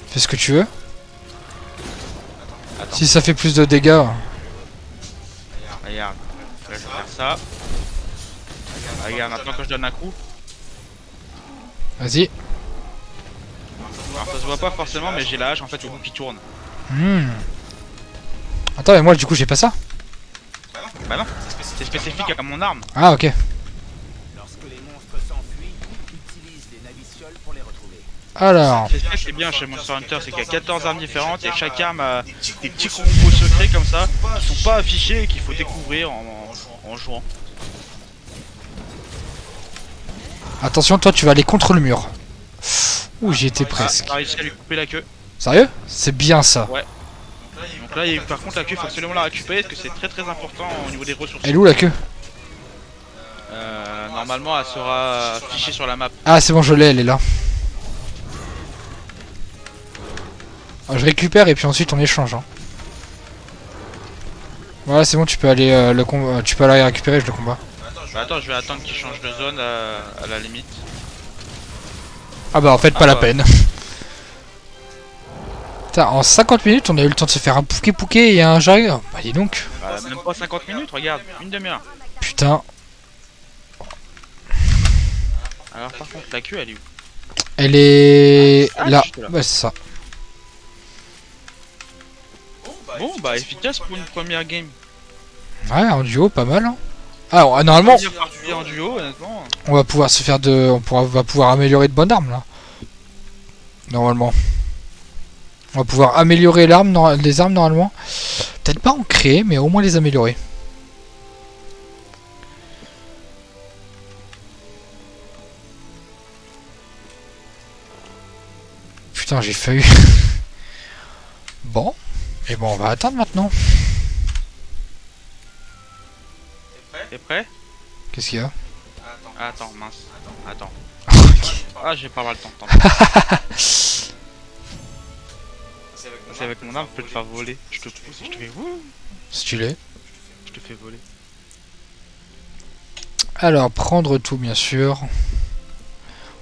Fais ce que tu veux. Attends. Si ça fait plus de dégâts... Regarde, là je vais faire ça. Regarde, maintenant que je donne un coup. Vas-y. Alors ça se voit pas forcément, mais j'ai la hache en fait au bout qui tourne. Attends, mais moi du coup j'ai pas ça. Bah non, c'est spécifique à mon arme. Ah, ok. Lorsque les monstres s'enfuient, utilise les navicioles pour les retrouver. Alors... C'est ça qui est bien chez Monster Hunter, c'est qu'il y a 14 armes différentes et chaque arme a des petits combos secrets comme ça qui sont pas affichés et qu'il faut découvrir en jouant. Attention, toi tu vas aller contre le mur. Ouh, j'y étais presque. J'ai réussi à lui couper la queue. Sérieux? C'est bien ça. Ouais. Donc là, par contre, la queue, il faut absolument la récupérer parce que c'est très important au niveau des ressources. Elle est où la queue? Normalement, elle sera affichée sur la map. Ah, c'est bon, je l'ai, elle est là. Ah, je récupère et puis ensuite on échange. Hein. Voilà, c'est bon, tu peux aller tu peux aller récupérer, je le combat. Bah attends, je vais attendre qu'il change de zone à la limite. Ah bah en fait, pas Ah la bah. peine. Putain, en 50 minutes, on a eu le temps de se faire un pouké et un jarry. Bah dis donc. Bah, même pas 50 minutes, regarde, une demi-heure. Putain. Alors par contre, la queue, elle est où? Elle est Ah, là. juste là. Ouais, c'est ça. Bon, bah efficace pour une première game. Ouais, en duo, pas mal. Hein. Alors, normalement, Bien parti en duo, honnêtement. on va pouvoir se faire de... va pouvoir améliorer de bonnes armes, là. Normalement. On va pouvoir améliorer les armes normalement. Peut-être pas en créer, mais au moins les améliorer. Putain, j'ai failli. Bon. Et bon, on va attendre maintenant. T'es prêt? Qu'est-ce qu'il y a? Attends, mince. Attends. Ok. Ah, j'ai pas mal le temps. C'est avec mon arme, je peux te faire voler. Je te pousse et je te fais wouh. Stylé. Je te fais voler. Alors, prendre tout, bien sûr.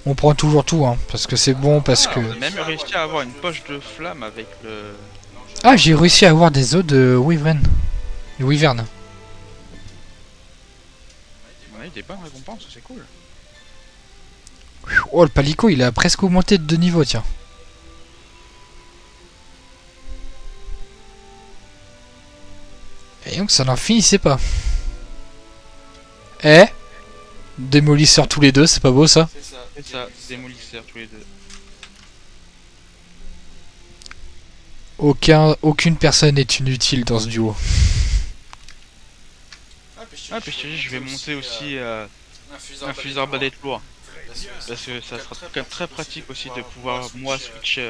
On prend toujours tout, hein, parce que c'est bon, parce que... On a même réussi à avoir une poche de flamme avec le... Ah, j'ai réussi à avoir des os de Wyvern. De Wyvern. On a eu des bonnes récompenses, c'est cool. Oh, le palico, il a presque augmenté de 2 niveaux, tiens. Et donc, ça n'en finissait pas. Eh, démolisseurs tous les deux, c'est pas beau, ça? C'est ça, démolisseurs tous les deux. Aucune personne n'est inutile dans ce duo. Ah, puis je te dis, je vais monter aussi un fusil arbalète lourd. Parce que ça sera quand même très pratique aussi de pouvoir, moi, switch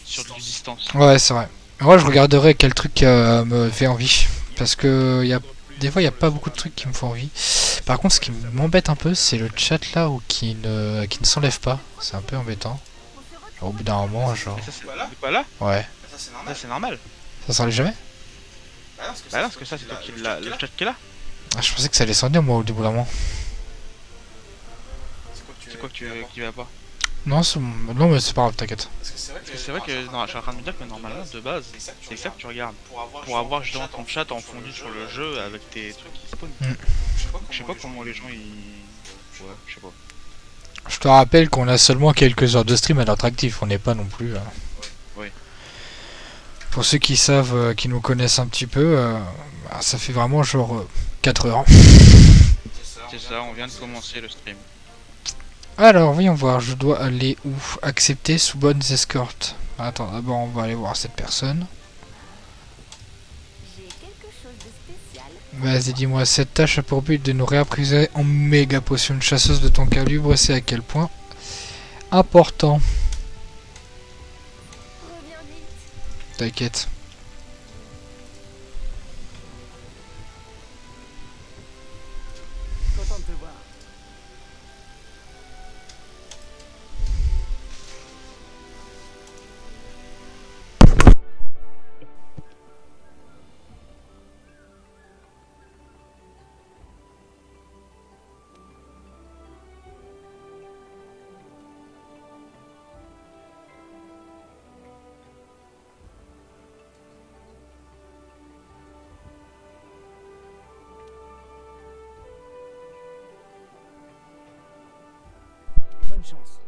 sur du distance. Ouais, c'est vrai. Moi, je regarderai quel truc me fait envie. Parce que des fois, il n'y a pas beaucoup de trucs qui me font envie. Par contre, ce qui m'embête un peu, c'est le chat là qui ne s'enlève pas. C'est un peu embêtant. Genre, au bout d'un moment, genre... Et ça, c'est pas là? Ouais. Ça, c'est normal. Ça s'enlève jamais? Bah non, parce que ça, c'est toi qui l'a, le chat qui est là. Ah, je pensais que ça allait s'enlever, moi, au bout d'un moment. C'est quoi que tu vas pas? Non, non, mais c'est pas grave, t'inquiète. Parce que c'est vrai que non, je suis en train de me dire que normalement, de base, c'est ça que tu regardes. Pour avoir justement ton chat en fondu sur le jeu avec tes trucs qui spawnent. Je sais pas comment les gens ils... Ouais, je sais pas. Je te rappelle qu'on a seulement quelques heures de stream à notre actif, on n'est pas non plus... Oui. Pour ceux qui savent, qui nous connaissent un petit peu, bah, ça fait vraiment genre 4 heures. C'est ça, on vient de commencer le stream. Alors, voyons voir, je dois aller où? Accepter sous bonnes escortes. Attends, d'abord on va aller voir cette personne. J'ai quelque chose de spécial. Vas-y, dis-moi, cette tâche a pour but de nous réappriser en méga potion de chasseuse de ton calibre, c'est à quel point important. Reviens vite. T'inquiète. Content de te voir. Bonne chance.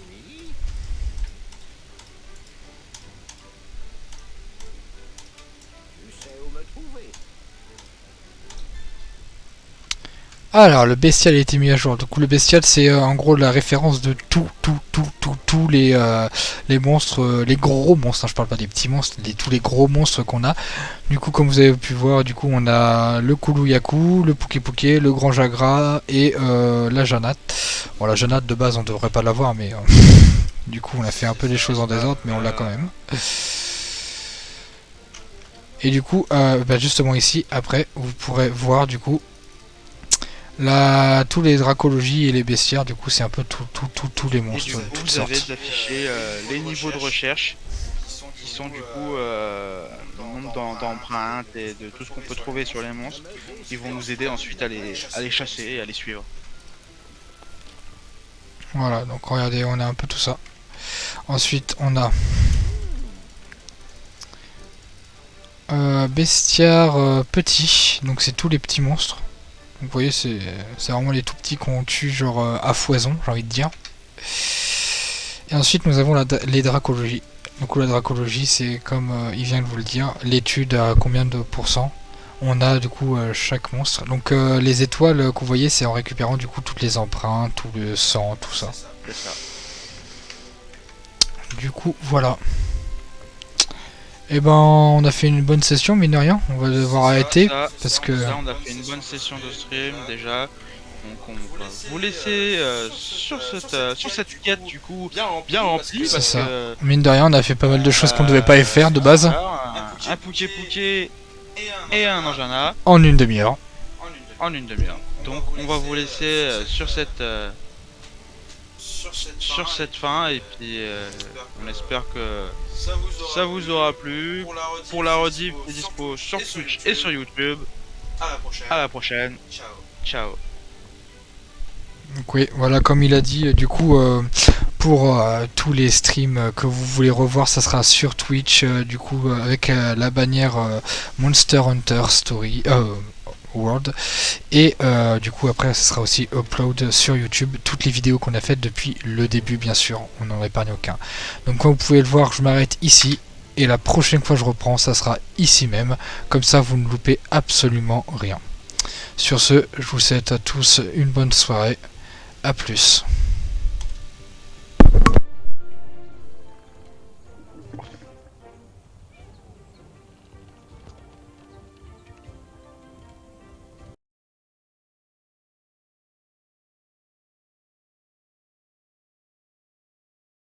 Oui. Tu sais où me trouver. Alors, le bestial a été mis à jour. Du coup, le bestial, c'est en gros la référence de tous les monstres, les gros monstres, hein, je parle pas des petits monstres, tous les gros monstres qu'on a. Du coup, comme vous avez pu voir, du coup, on a le Kulu-Yaku, le Puke-Puke, le Grand Jagra et la Janat. Bon, la Janat, de base, on devrait pas l'avoir, mais du coup, on a fait un peu les choses en désordre, mais on l'a quand même. Et du coup, bah, justement ici, après, vous pourrez voir, du coup, là, tous les dracologies et les bestiaires, du coup, c'est un peu tous les Et monstres du de coup, toutes vous sortes. avez d'afficher les niveaux de recherche qui sont du coup le nombre d'empreintes et de tout ce qu'on peut trouver sur les monstres qui vont nous aider ensuite à les chasser et à les suivre. Voilà, donc regardez, on a un peu tout ça. Ensuite, on a bestiaire petit, donc c'est tous les petits monstres. Donc, vous voyez, c'est vraiment les tout petits qu'on tue genre à foison, j'ai envie de dire. Et ensuite, nous avons les dracologies. Du coup, la dracologie, c'est comme il vient de vous le dire, l'étude à combien de pourcents on a du coup chaque monstre. Donc les étoiles que vous voyez, c'est en récupérant du coup toutes les empreintes, tout le sang, tout ça. C'est ça. Du coup, voilà. Et ben, on a fait une bonne session, mine de rien. On va devoir arrêter parce que. Ça, on a fait une bonne session de stream déjà. Donc on va vous laisser sur cette quête du coup bien remplie. C'est Parce ça. que, Mine de rien, on a fait pas mal de choses qu'on devait pas y faire de base. voilà, un Pouké Pouké et un Anjana En une demi-heure. en une demi-heure. Donc on va vous laisser sur cette fin et puis on espère que ça vous aura plu. Pour la rediff, c'est dispo sur Twitch et sur YouTube. À la prochaine. Ciao. Donc oui, voilà, comme il a dit, du coup, pour tous les streams que vous voulez revoir, ça sera sur Twitch, du coup, avec la bannière Monster Hunter Story World. Et du coup, après, ça sera aussi upload sur YouTube, toutes les vidéos qu'on a faites depuis le début, bien sûr, on n'en épargne aucun. Donc comme vous pouvez le voir, je m'arrête ici. Et la prochaine fois que je reprends, ça sera ici même. Comme ça, vous ne loupez absolument rien. Sur ce, je vous souhaite à tous une bonne soirée. A plus.